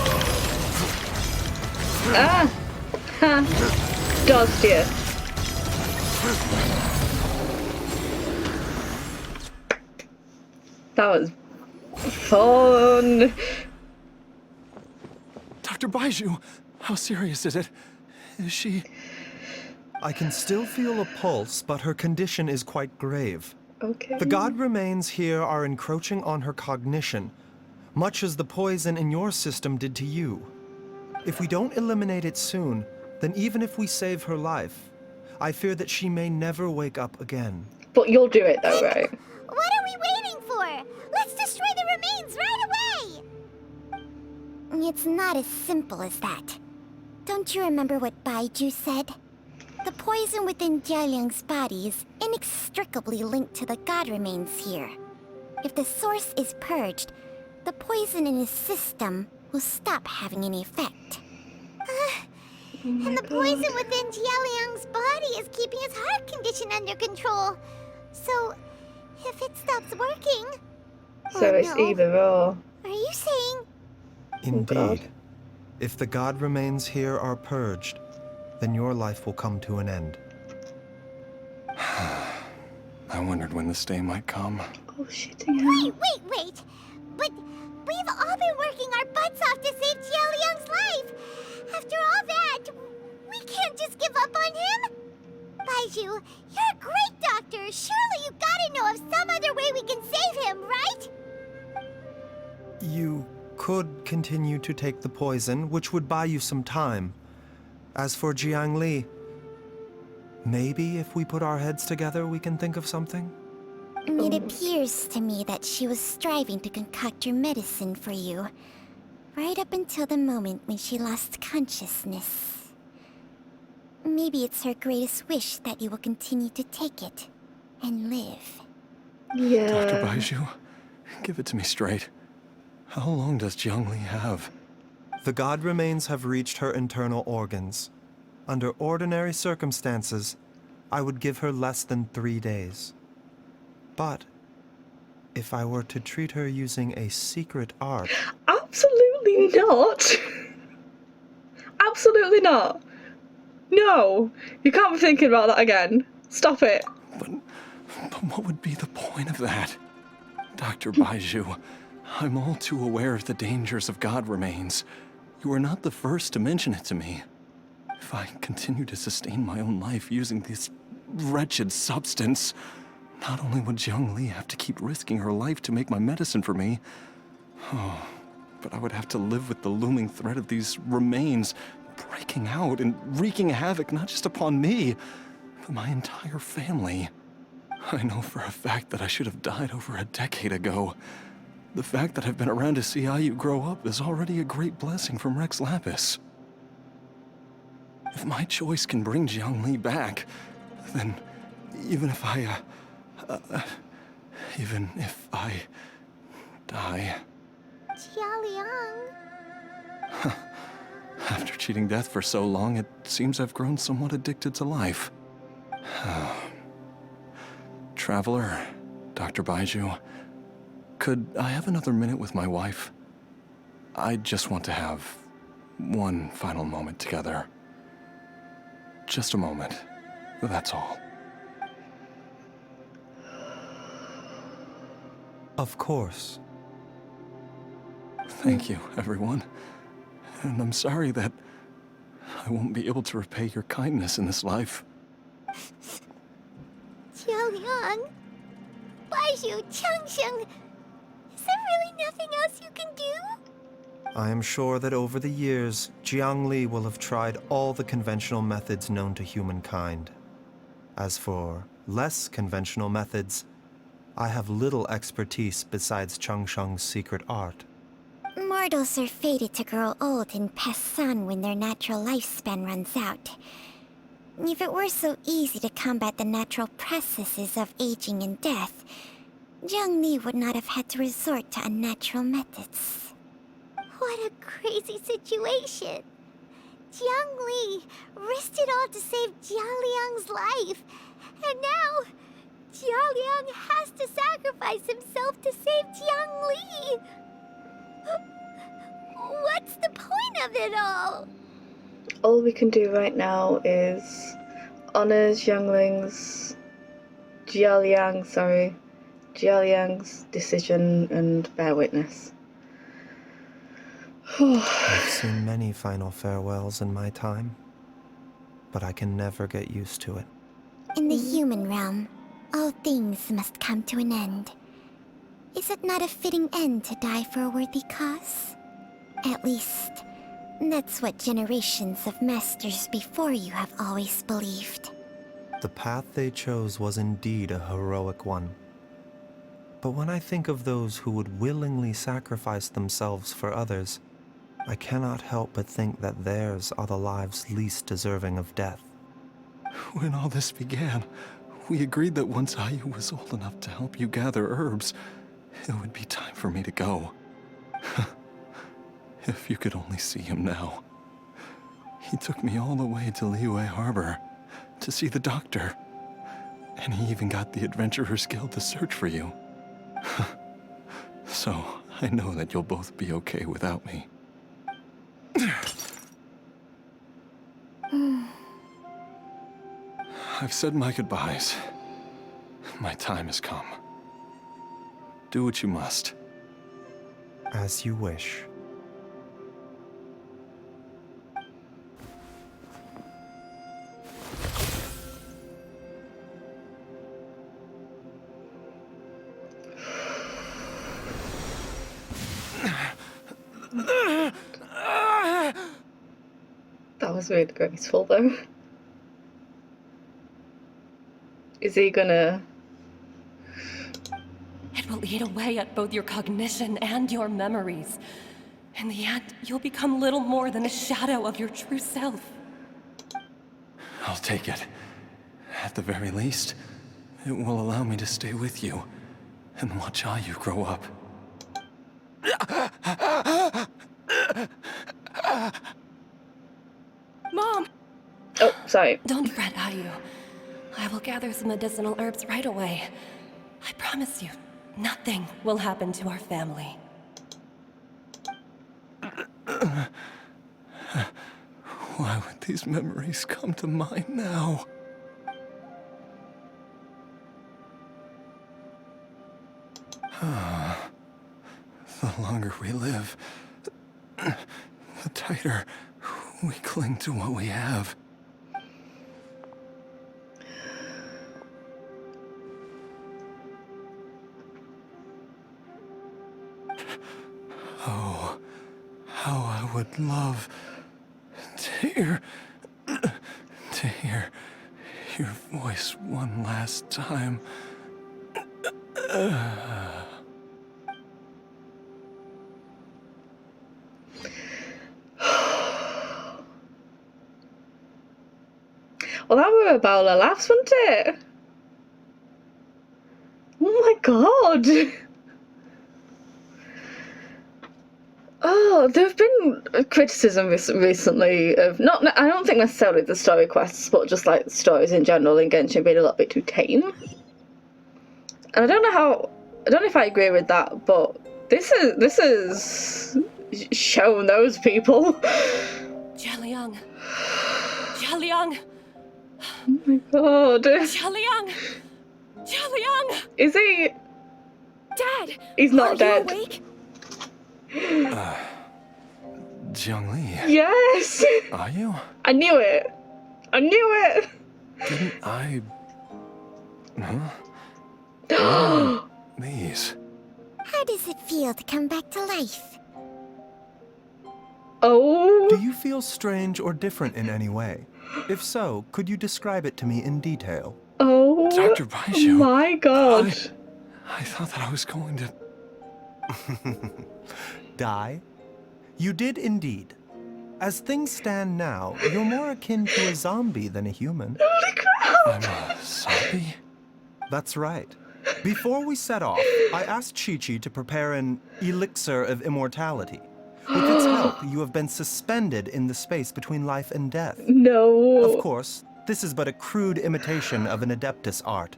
Ah! Ha! Dodged you. That was fun. Dr. Baizhu, how serious is it? Is she... I can still feel a pulse, but her condition is quite grave. Okay. The god remains here are encroaching on her cognition, much as the poison in your system did to you. If we don't eliminate it soon, then even if we save her life, I fear that she may never wake up again. But you'll do it though, right? What are we waiting for? Let's destroy the remains right away! It's not as simple as that. Don't you remember what Baizhu said? The poison within Jialiang's body is inextricably linked to the god remains here. If the source is purged, the poison in his system will stop having any effect. And the poison within Jialiang's body is keeping his heart condition under control. So, if it stops working... So it's either or. Are you saying... Indeed. God. If the god remains here are purged, then your life will come to an end. I I wondered when this day might come. Oh, shitting hell. Wait! But we've all been working our butts off to save Jiao Liang's life! After all that, we can't just give up on him! Baizhu, you're a great doctor! Surely you gotta know of some other way we can save him, right? You could continue to take the poison, which would buy you some time. As for Jiang Li, maybe if we put our heads together, we can think of something? It appears to me that she was striving to concoct your medicine for you, right up until the moment when she lost consciousness. Maybe it's her greatest wish that you will continue to take it and live. Yeah. Dr. Baizhu, give it to me straight. How long does Jiang Li have? The god remains have reached her internal organs. Under ordinary circumstances, I would give her less than 3 days. But if I were to treat her using a secret art... Absolutely not. Absolutely not. No, you can't be thinking about that again. Stop it. But what would be the point of that? Dr. Baizhu, I'm all too aware of the dangers of god remains. You are not the first to mention it to me. If I continue to sustain my own life using this wretched substance, not only would Jiang Li have to keep risking her life to make my medicine for me, but I would have to live with the looming threat of these remains breaking out and wreaking havoc not just upon me, but my entire family. I know for a fact that I should have died over a decade ago. The fact that I've been around to see how you grow up is already a great blessing from Rex Lapis. If my choice can bring Jiang Li back, then even if I die... Jiao Liang... After cheating death for so long, it seems I've grown somewhat addicted to life. Traveler, Dr. Baizhu, could I have another minute with my wife? I just want to have one final moment together. Just a moment, that's all. Of course. Thank you, everyone. And I'm sorry that I won't be able to repay your kindness in this life. Jiao Liang... Baizhu, Changsheng... Is there really nothing else you can do? I am sure that over the years, Jiang Li will have tried all the conventional methods known to humankind. As for less conventional methods, I have little expertise besides Changsheng's secret art. Mortals are fated to grow old and pass on when their natural lifespan runs out. If it were so easy to combat the natural processes of aging and death, Jiang Li would not have had to resort to unnatural methods. What a crazy situation! Jiang Li risked it all to save Jiao Liang's life, and now Jiao Liang has to sacrifice himself to save Jiang Li! What's the point of it all? All we can do right now is honor Jiao Liang's decision and bear witness. I've seen many final farewells in my time, but I can never get used to it. In the human realm, all things must come to an end. Is it not a fitting end to die for a worthy cause? At least, that's what generations of masters before you have always believed. The path they chose was indeed a heroic one. But when I think of those who would willingly sacrifice themselves for others, I cannot help but think that theirs are the lives least deserving of death. When all this began, we agreed that once Ayu was old enough to help you gather herbs, it would be time for me to go. If you could only see him now. He took me all the way to Liyue Harbor to see the doctor. And he even got the Adventurers Guild to search for you. So, I know that you'll both be okay without me. I've said my goodbyes. My time has come. Do what you must. As you wish. That was really graceful, though. Is he gonna... It will eat away at both your cognition and your memories. In the end, you'll become little more than a shadow of your true self. I'll take it. At the very least, it will allow me to stay with you and watch you grow up. Mom! Oh, sorry. Don't fret, Ayu. I will gather some medicinal herbs right away. I promise you, nothing will happen to our family. Why would these memories come to mind now? The longer we live, the tighter we cling to what we have. Oh, how I would love to hear your voice one last time. Well, that were a bowl of laughs, wasn't it? Oh my god! Oh, there have been criticism recently of I don't think necessarily the story quests, but just like stories in general in Genshin being a little bit too tame. And I don't know if I agree with that, but this is showing those people. Jialiang. Jialiang. Oh my god. Jialiang. Jialiang. Is he? Dad! He's not dead. You awake? Jiangli. Yes! Are you? I knew it! I knew it! Didn't I... Huh? These. How does it feel to come back to life? Oh. Do you feel strange or different in any way? If so, could you describe it to me in detail? Oh. Dr. Baizhu. My god. I thought that I was going to... Die? You did indeed. As things stand now, you're more akin to a zombie than a human. Holy crap! I'm a zombie? That's right. Before we set off, I asked Chi-Chi to prepare an elixir of immortality. With its help, you have been suspended in the space between life and death. No. Of course, this is but a crude imitation of an Adeptus art.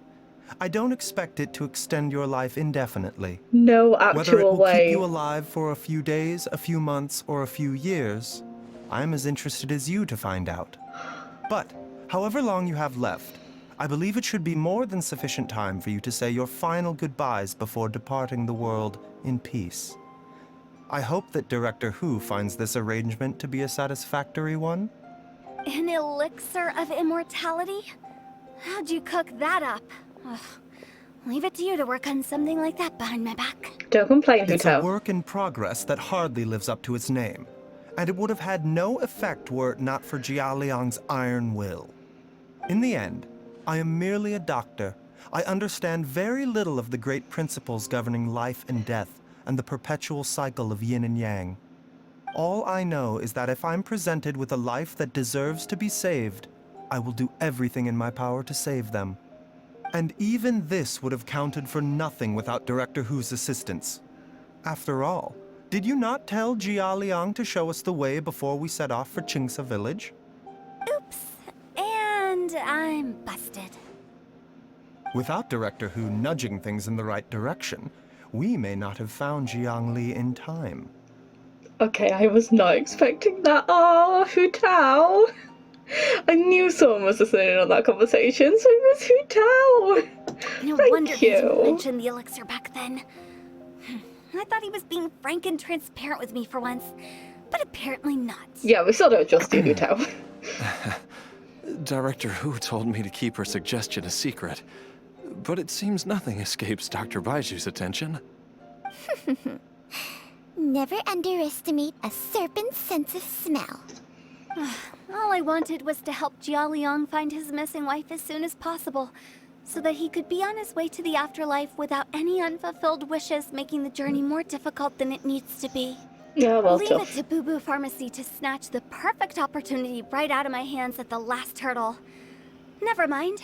I don't expect it to extend your life indefinitely. No Whether it actual will way. keep you alive for a few days, a few months, or a few years, I'm as interested as you to find out. But, however long you have left, I believe it should be more than sufficient time for you to say your final goodbyes before departing the world in peace. I hope that Director Hu finds this arrangement to be a satisfactory one. An elixir of immortality? How'd you cook that up? Ugh. Leave it to you to work on something like that behind my back. Don't complain, It's a Huto. work in progress that hardly lives up to its name, and it would have had no effect were it not for Jialiang's iron will. In the end, I am merely a doctor. I understand very little of the great principles governing life and death and the perpetual cycle of yin and yang. All I know is that if I'm presented with a life that deserves to be saved, I will do everything in my power to save them. And even this would have counted for nothing without Director Hu's assistance. After all, did you not tell Jialiang to show us the way before we set off for Qingce village? Oops. And I'm busted. Without Director Hu nudging things in the right direction, we may not have found Jiangli in time. Okay, I was not expecting that. Oh, Hutao. I knew someone was listening in on that conversation, so it was Hutao. No Thank wonder he didn't you. mention the elixir back then. I thought he was being frank and transparent with me for once, but apparently not. Yeah, we still don't trust you, Hu Tao. Director Hu told me to keep her suggestion a secret, but it seems nothing escapes Dr. Baiju's attention. Never underestimate a serpent's sense of smell. All I wanted was to help Jialiang find his missing wife as soon as possible, so that he could be on his way to the afterlife without any unfulfilled wishes making the journey more difficult than it needs to be. Yeah, well, Leave tough. it to Boo Boo Pharmacy to snatch the perfect opportunity right out of my hands at the last hurdle. Never mind.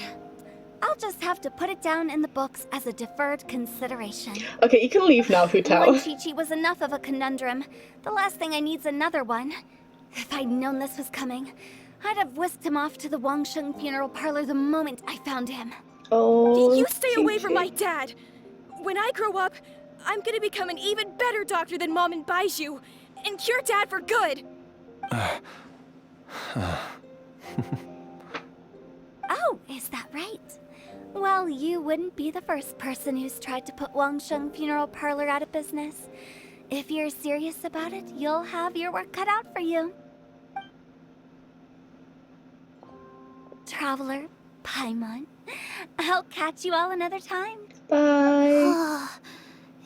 I'll just have to put it down in the books as a deferred consideration. Okay, you can leave now, Hu Tao. One Chi-Chi was enough of a conundrum. The last thing I need's another one. If I'd known this was coming, I'd have whisked him off to the Wangsheng funeral parlor the moment I found him. Oh, You stay away from my Chi-Chi. dad! When I grow up, I'm gonna become an even better doctor than Mom and Baizhu, and cure Dad for good! Oh, is that right? Well, you wouldn't be the first person who's tried to put Wangsheng funeral parlor out of business. If you're serious about it, you'll have your work cut out for you. Traveler, Paimon, I'll catch you all another time. Bye.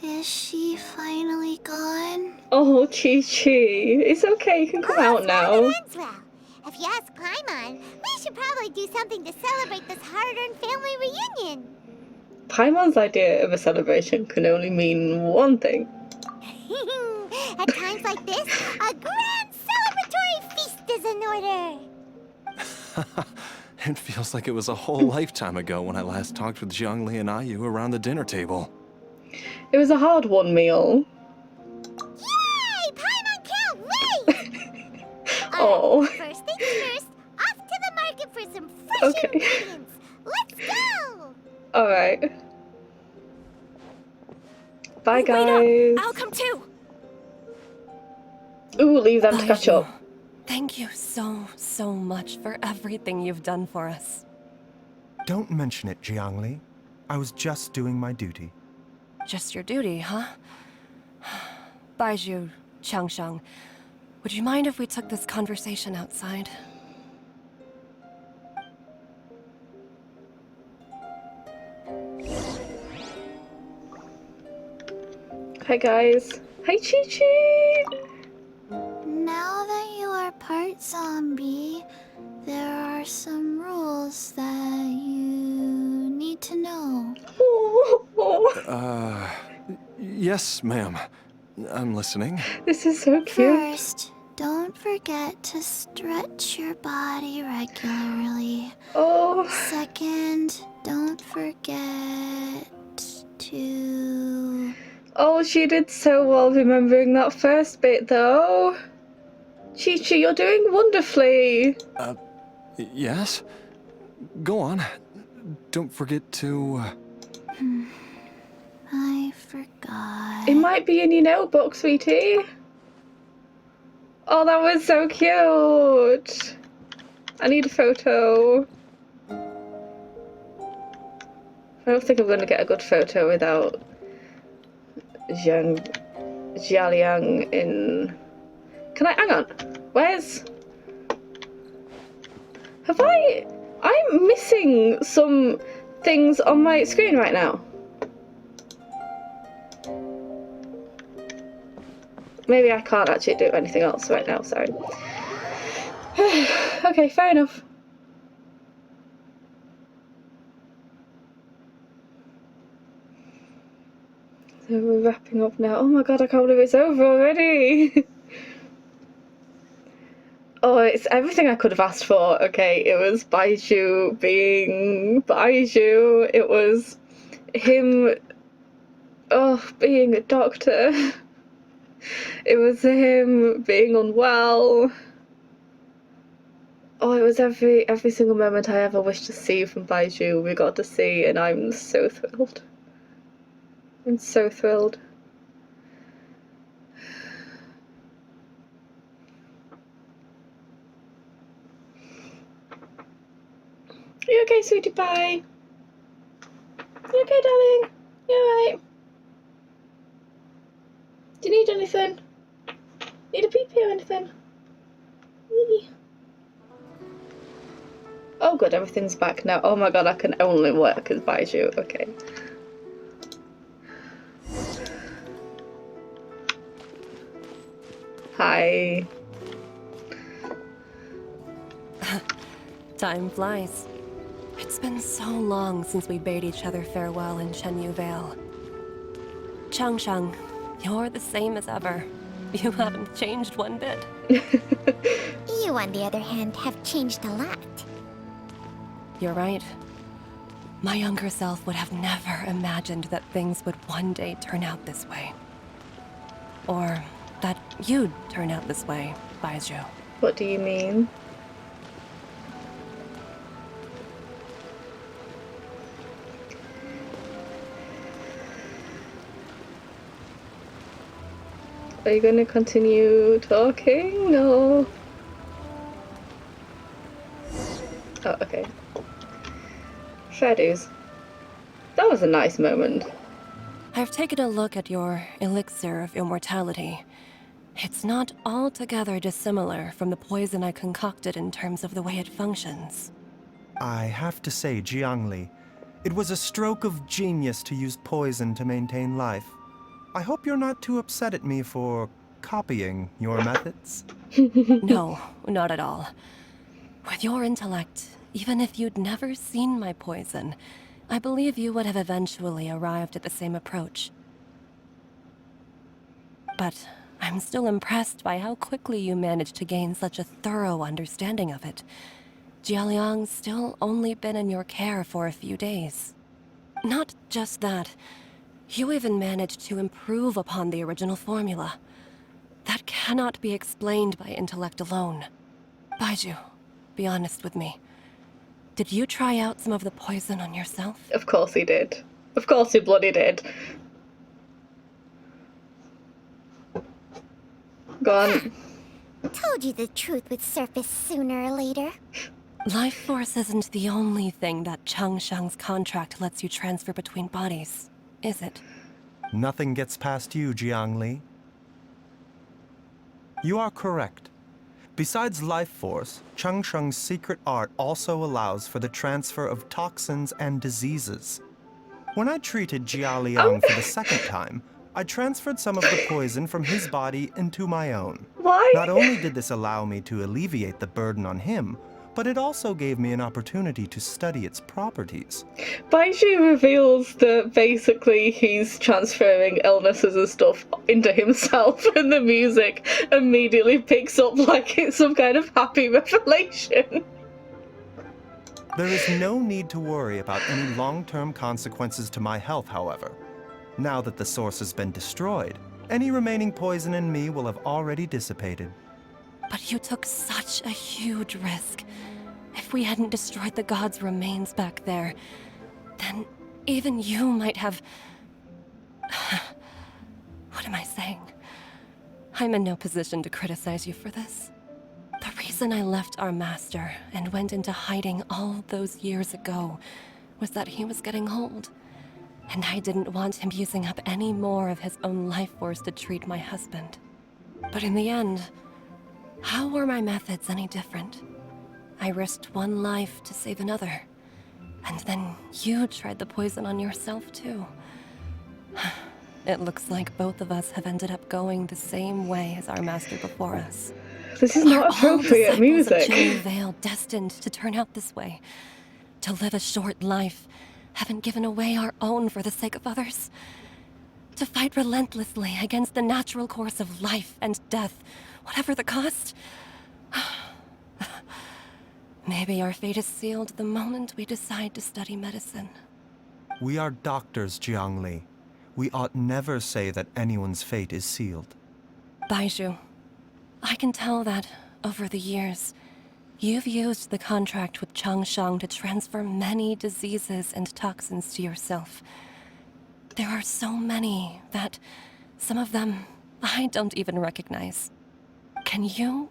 Is she finally gone? Oh, Chi-Chi. It's okay, you can come out now. Ends well. If you ask Paimon, we should probably do something to celebrate this hard-earned family reunion. Paimon's idea of a celebration can only mean one thing. At times like this, a grand celebratory feast is in order. It feels like it was a whole lifetime ago when I last talked with Zhongli and Ayu around the dinner table. It was a hard-won meal. Yay! Paimon can't wait! Oh. First things first, off to the market for some fresh Okay. ingredients. Let's go! Alright. Bye, Wait up! guys. I'll come too! Ooh, leave them to catch Baizhu, up. thank you so much for everything you've done for us. Don't mention it, Jiangli. I was just doing my duty. Just your duty, huh? Baizhu, Changsheng, would you mind if we took this conversation outside? Hi, guys. Hi, Chi-Chi. Now that you are part zombie, there are some rules that you need to know. Yes, ma'am. I'm listening. This is so cute. First, don't forget to stretch your body regularly. Oh. Second, don't forget to... Oh, she did so well remembering that first bit, though. Chi-Chi, you're doing wonderfully. Yes? Go on. Don't forget to... I forgot. It might be in your notebook, sweetie. Oh, that was so cute. I need a photo. I don't think I'm going to get a good photo without Jialiang in... Can I... Hang on. Where's... Have I... I'm missing some things on my screen right now. Maybe I can't actually do anything else right now, sorry. Okay, fair enough. So we're wrapping up now. Oh my god, I can't believe it's over already. Oh, it's everything I could have asked for. Okay, it was Baizhu being Baizhu. It was him, being a doctor. It was him being unwell. Oh, it was every single moment I ever wished to see from Baizhu we got to see, and I'm so thrilled. I'm so thrilled. Are you okay, sweetie pie? You okay, darling? You alright? Do you need anything? Need a pee-pee or anything? Wee. Oh good, everything's back now. Oh my god, I can only work as Baizhu. Okay. Hi. Time flies. It's been so long since we bade each other farewell in Shenyu Vale. Changsheng, you're the same as ever. You haven't changed one bit. You, on the other hand, have changed a lot. You're right. My younger self would have never imagined that things would one day turn out this way. Or that you'd turn out this way, Baizhu. What do you mean? Are you gonna continue talking, or...? Oh, okay. Fair dues. That was a nice moment. I've taken a look at your elixir of immortality. It's not altogether dissimilar from the poison I concocted in terms of the way it functions. I have to say, Jiangli, it was a stroke of genius to use poison to maintain life. I hope you're not too upset at me for copying your methods. No, not at all. With your intellect, even if you'd never seen my poison, I believe you would have eventually arrived at the same approach. But I'm still impressed by how quickly you managed to gain such a thorough understanding of it. Jialiang's still only been in your care for a few days. Not just that, you even managed to improve upon the original formula. That cannot be explained by intellect alone. Baizhu, be honest with me. Did you try out some of the poison on yourself? Of course he did. Of course he bloody did. Go on. Told you the truth would surface sooner or later. Life force isn't the only thing that Changsheng's contract lets you transfer between bodies, is it? Nothing gets past you, Jiangli. You are correct. Besides life force, Changsheng's secret art also allows for the transfer of toxins and diseases. When I treated Jialiang for the second time, I transferred some of the poison from his body into my own. Why? Not only did this allow me to alleviate the burden on him, but it also gave me an opportunity to study its properties. Baizhu reveals that basically he's transferring illnesses and stuff into himself, and the music immediately picks up like it's some kind of happy revelation. There is no need to worry about any long-term consequences to my health, however. Now that the source has been destroyed, any remaining poison in me will have already dissipated. But you took such a huge risk. If we hadn't destroyed the god's remains back there, then even you might have... What am I saying? I'm in no position to criticize you for this. The reason I left our master and went into hiding all those years ago was that he was getting old, and I didn't want him using up any more of his own life force to treat my husband. But in the end, how were my methods any different? I risked one life to save another. And then you tried the poison on yourself too. It looks like both of us have ended up going the same way as our master before us. This is not appropriate Are music. all disciples of Shenyu Vale destined to turn out this way? To live a short life, having given away our own for the sake of others? To fight relentlessly against the natural course of life and death, whatever the cost? Maybe our fate is sealed the moment we decide to study medicine. We are doctors, Jiangli. We ought never say that anyone's fate is sealed. Baizhu, I can tell that, over the years, you've used the contract with Changsheng to transfer many diseases and toxins to yourself. There are so many that, some of them, I don't even recognize. Can you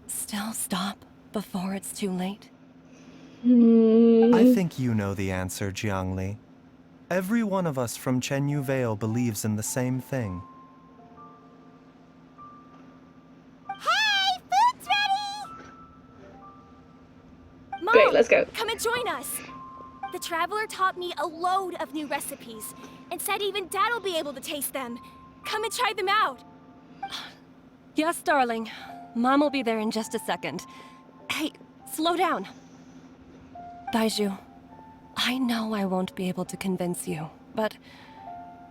still stop before it's too late? I think you know the answer, Jiangli. Every one of us from Chenyu Vale believes in the same thing. Hey, food's ready! Mom, Great, let's go. come and join us. The Traveler taught me a load of new recipes and said even Dad'll be able to taste them. Come and try them out. Yes, darling. Mom will be there in just a second. Hey, slow down. Baizhu, I know I won't be able to convince you, but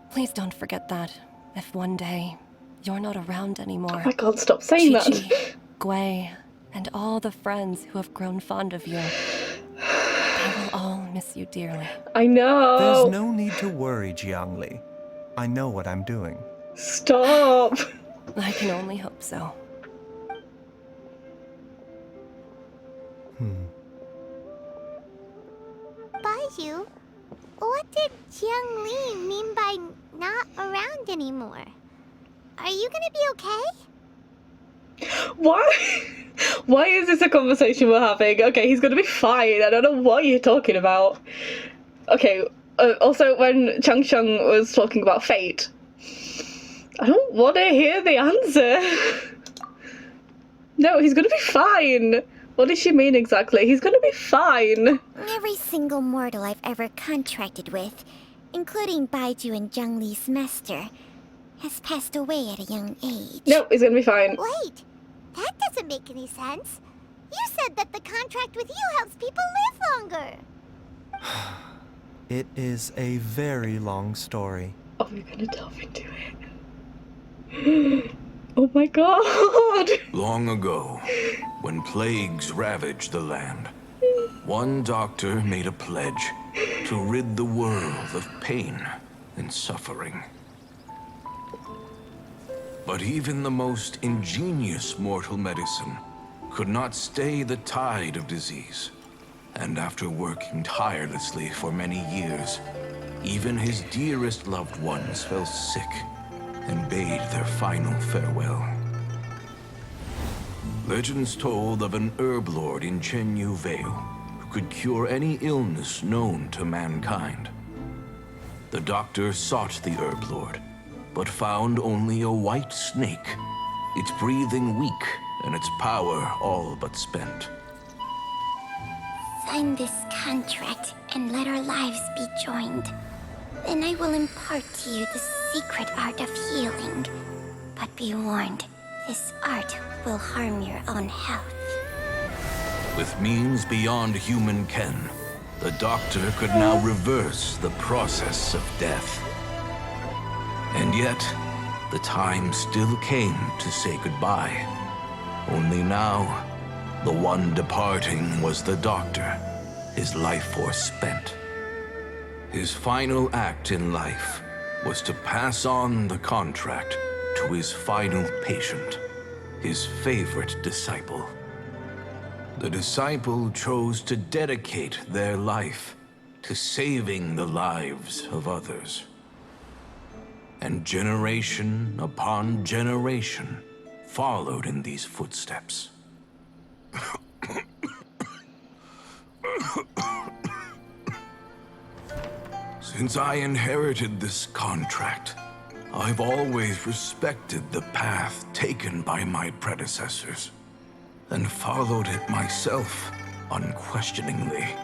please don't forget that if one day you're not around anymore. Oh my god, stop saying Chi-Chi, that. Gui, and all the friends who have grown fond of you, they will all miss you dearly. I know. There's no need to worry, Jiangli. I know what I'm doing. Stop. I can only hope so. Baizhu, what did Jiang Li mean by not around anymore? Are you gonna be okay? Why is this a conversation we're having? Okay, he's gonna be fine. I don't know what you're talking about. Okay, also when Chang Sheng was talking about fate, I don't want to hear the answer. No, he's gonna be fine. What does she mean exactly? He's gonna be fine. Every single mortal I've ever contracted with, including Baizhu and Zhang Li's master, has passed away at a young age. No, he's gonna be fine. Wait, that doesn't make any sense. You said that the contract with you helps people live longer. It is a very long story. Oh, you're gonna delve into it. Oh my god! Long ago, when plagues ravaged the land, one doctor made a pledge to rid the world of pain and suffering. But even the most ingenious mortal medicine could not stay the tide of disease. And after working tirelessly for many years, even his dearest loved ones fell sick and bade their final farewell. Legends told of an herb lord in Chenyu Vale who could cure any illness known to mankind. The doctor sought the herb lord, but found only a white snake, its breathing weak and its power all but spent. Sign this contract and let our lives be joined. Then I will impart to you the secret art of healing. But be warned, this art will harm your own health. With means beyond human ken, the doctor could now reverse the process of death. And yet, the time still came to say goodbye. Only now, the one departing was the doctor, his life force spent. His final act in life was to pass on the contract to his final patient, his favorite disciple. The disciple chose to dedicate their life to saving the lives of others. And generation upon generation followed in these footsteps. Since I inherited this contract, I've always respected the path taken by my predecessors, and followed it myself unquestioningly.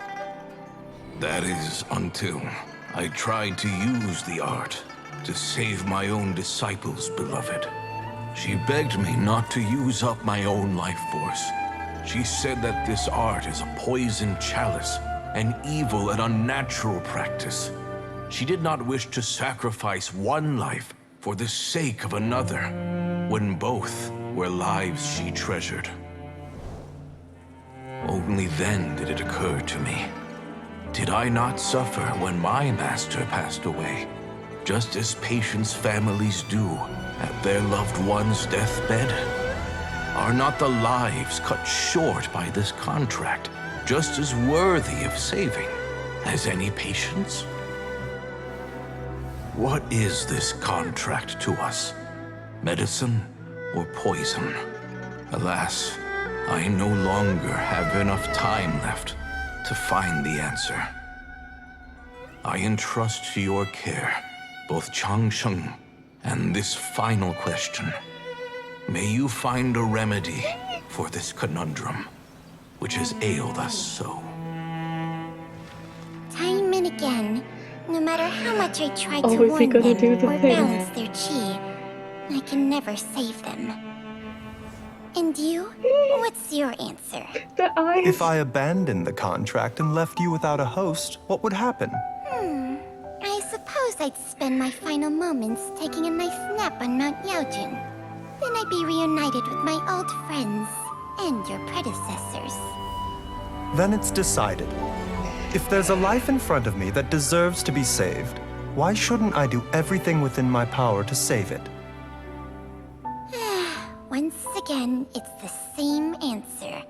That is, until I tried to use the art to save my own disciple's beloved. She begged me not to use up my own life force. She said that this art is a poisoned chalice, an evil and unnatural practice. She did not wish to sacrifice one life for the sake of another, when both were lives she treasured. Only then did it occur to me. Did I not suffer when my master passed away, just as patients' families do at their loved one's deathbed? Are not the lives cut short by this contract just as worthy of saving as any patients? What is this contract to us? Medicine or poison? Alas, I no longer have enough time left to find the answer. I entrust to your care both Changsheng and this final question. May you find a remedy for this conundrum, which has ailed us so. Time and again, no matter how much I try to Oh, is he warn gonna them do the or thing? balance their chi, I can never save them. And you? What's your answer? The eyes. If I abandoned the contract and left you without a host, what would happen? I suppose I'd spend my final moments taking a nice nap on Mount Yaojun. Then I'd be reunited with my old friends and your predecessors. Then it's decided. If there's a life in front of me that deserves to be saved, why shouldn't I do everything within my power to save it? Once again, it's the same answer.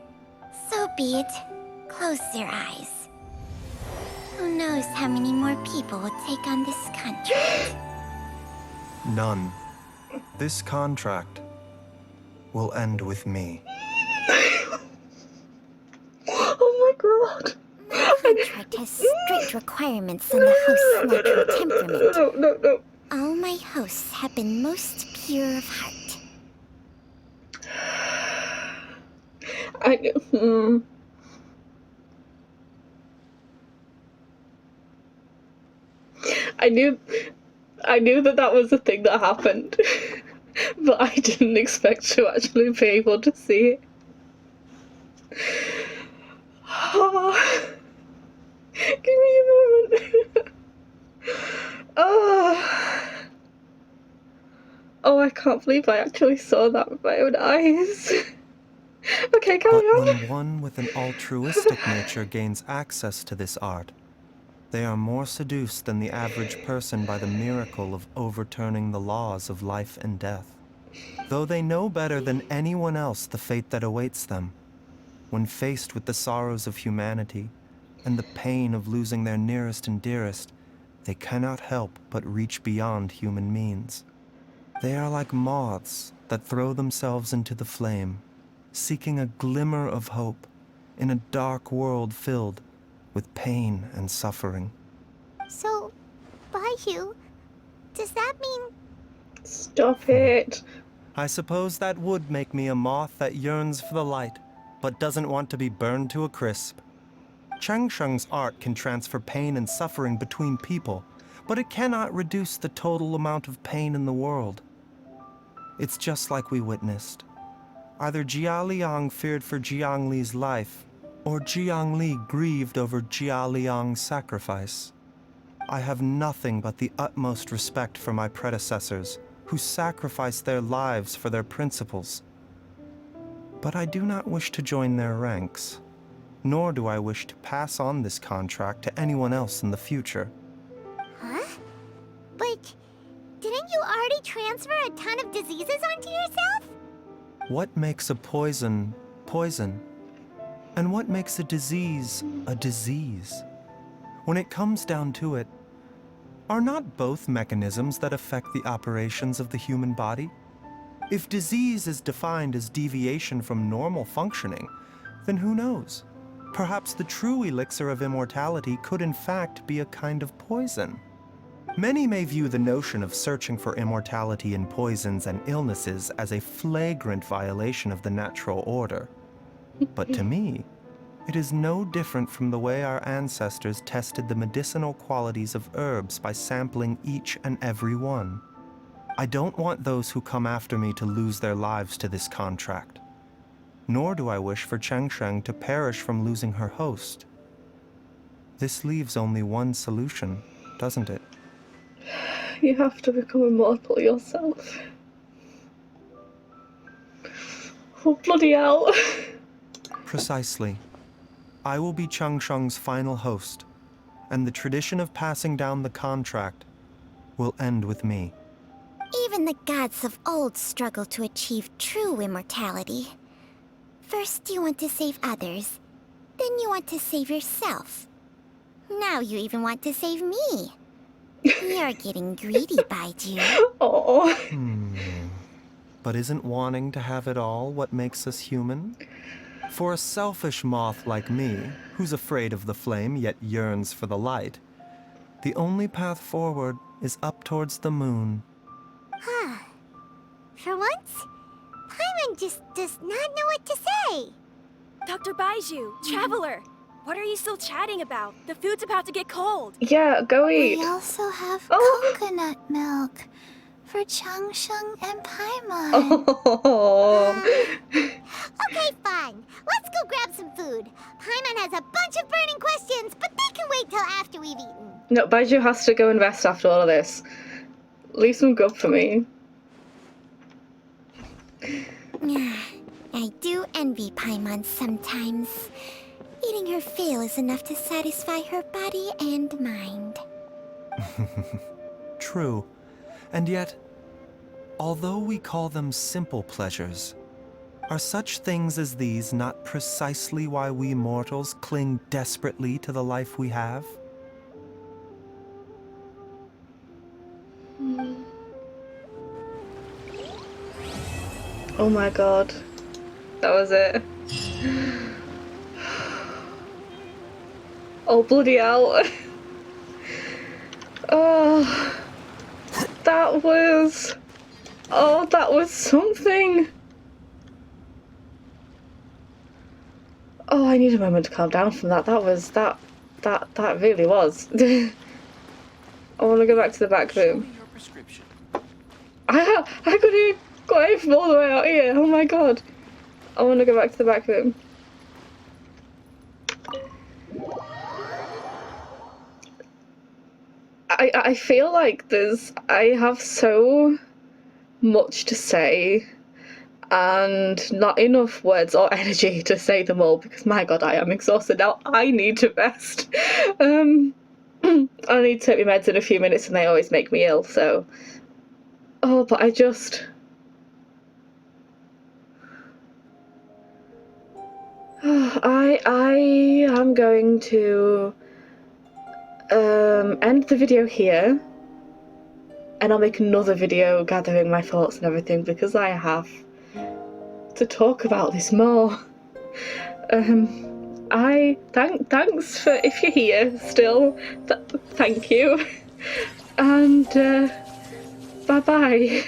So be it. Close your eyes. Who knows how many more people will take on this contract? None. This contract will end with me. Oh my god. My contract has strict requirements on the host's natural temperament. No. All my hosts have been most pure of heart. I knew that was the thing that happened, but I didn't expect to actually be able to see it. Give me a moment. Oh, I can't believe I actually saw that with my own eyes. Okay, carry on. But when one with an altruistic nature gains access to this art, they are more seduced than the average person by the miracle of overturning the laws of life and death. Though they know better than anyone else the fate that awaits them, when faced with the sorrows of humanity and the pain of losing their nearest and dearest, they cannot help but reach beyond human means. They are like moths that throw themselves into the flame, seeking a glimmer of hope in a dark world filled with pain and suffering. So, Baizhu, does that mean... Stop it. I suppose that would make me a moth that yearns for the light, but doesn't want to be burned to a crisp. Changsheng's art can transfer pain and suffering between people, but it cannot reduce the total amount of pain in the world. It's just like we witnessed. Either Jia Liang feared for Jiang Li's life, or Jiang Li grieved over Jia Liang's sacrifice. I have nothing but the utmost respect for my predecessors, who sacrificed their lives for their principles. But I do not wish to join their ranks, nor do I wish to pass on this contract to anyone else in the future. Huh? But didn't you already transfer a ton of diseases onto yourself? What makes a poison poison? And what makes a disease a disease? When it comes down to it, are not both mechanisms that affect the operations of the human body? If disease is defined as deviation from normal functioning, then who knows? Perhaps the true elixir of immortality could in fact be a kind of poison. Many may view the notion of searching for immortality in poisons and illnesses as a flagrant violation of the natural order. But to me, it is no different from the way our ancestors tested the medicinal qualities of herbs by sampling each and every one. I don't want those who come after me to lose their lives to this contract. Nor do I wish for Changsheng to perish from losing her host. This leaves only one solution, doesn't it? You have to become immortal yourself. Oh, bloody hell. Precisely. I will be Changsheng's final host, and the tradition of passing down the contract will end with me. Even the gods of old struggle to achieve true immortality. First you want to save others, then you want to save yourself. Now you even want to save me. You're getting greedy, Baizhu. Oh. But isn't wanting to have it all what makes us human? For a selfish moth like me, who's afraid of the flame yet yearns for the light, The only path forward is up towards the moon. Huh. For once, Paimon just does not know what to say. Dr. Baizhu, Traveler, what are you still chatting about? The food's about to get cold. Yeah, go eat. We also have Oh. coconut milk for Changsheng and Paimon. Oh. Okay, fine. Let's go grab some food. Paimon has a bunch of burning questions, but they can wait till after we've eaten. No, Baizhu has to go and rest after all of this. Leave some grub for me. I do envy Paimon sometimes. Eating her fill is enough to satisfy her body and mind. True. And yet, although we call them simple pleasures, are such things as these not precisely why we mortals cling desperately to the life we have? Oh my god. That was it. Oh, bloody hell. Oh. That was... Oh, that was something. Oh, I need a moment to calm down from that. That was... That really was. I want to go back to the back room. I couldn't go from all the way out here. Oh my god. I want to go back to the back room. I feel like I have so much to say and not enough words or energy to say them all because my god, I am exhausted now. I need to rest. I need to take my meds in a few minutes and they always make me ill, so... Oh, but I just... I am going to end the video here, and I'll make another video gathering my thoughts and everything because I have to talk about this more. Thanks for if you're here still. Thank you, and bye bye.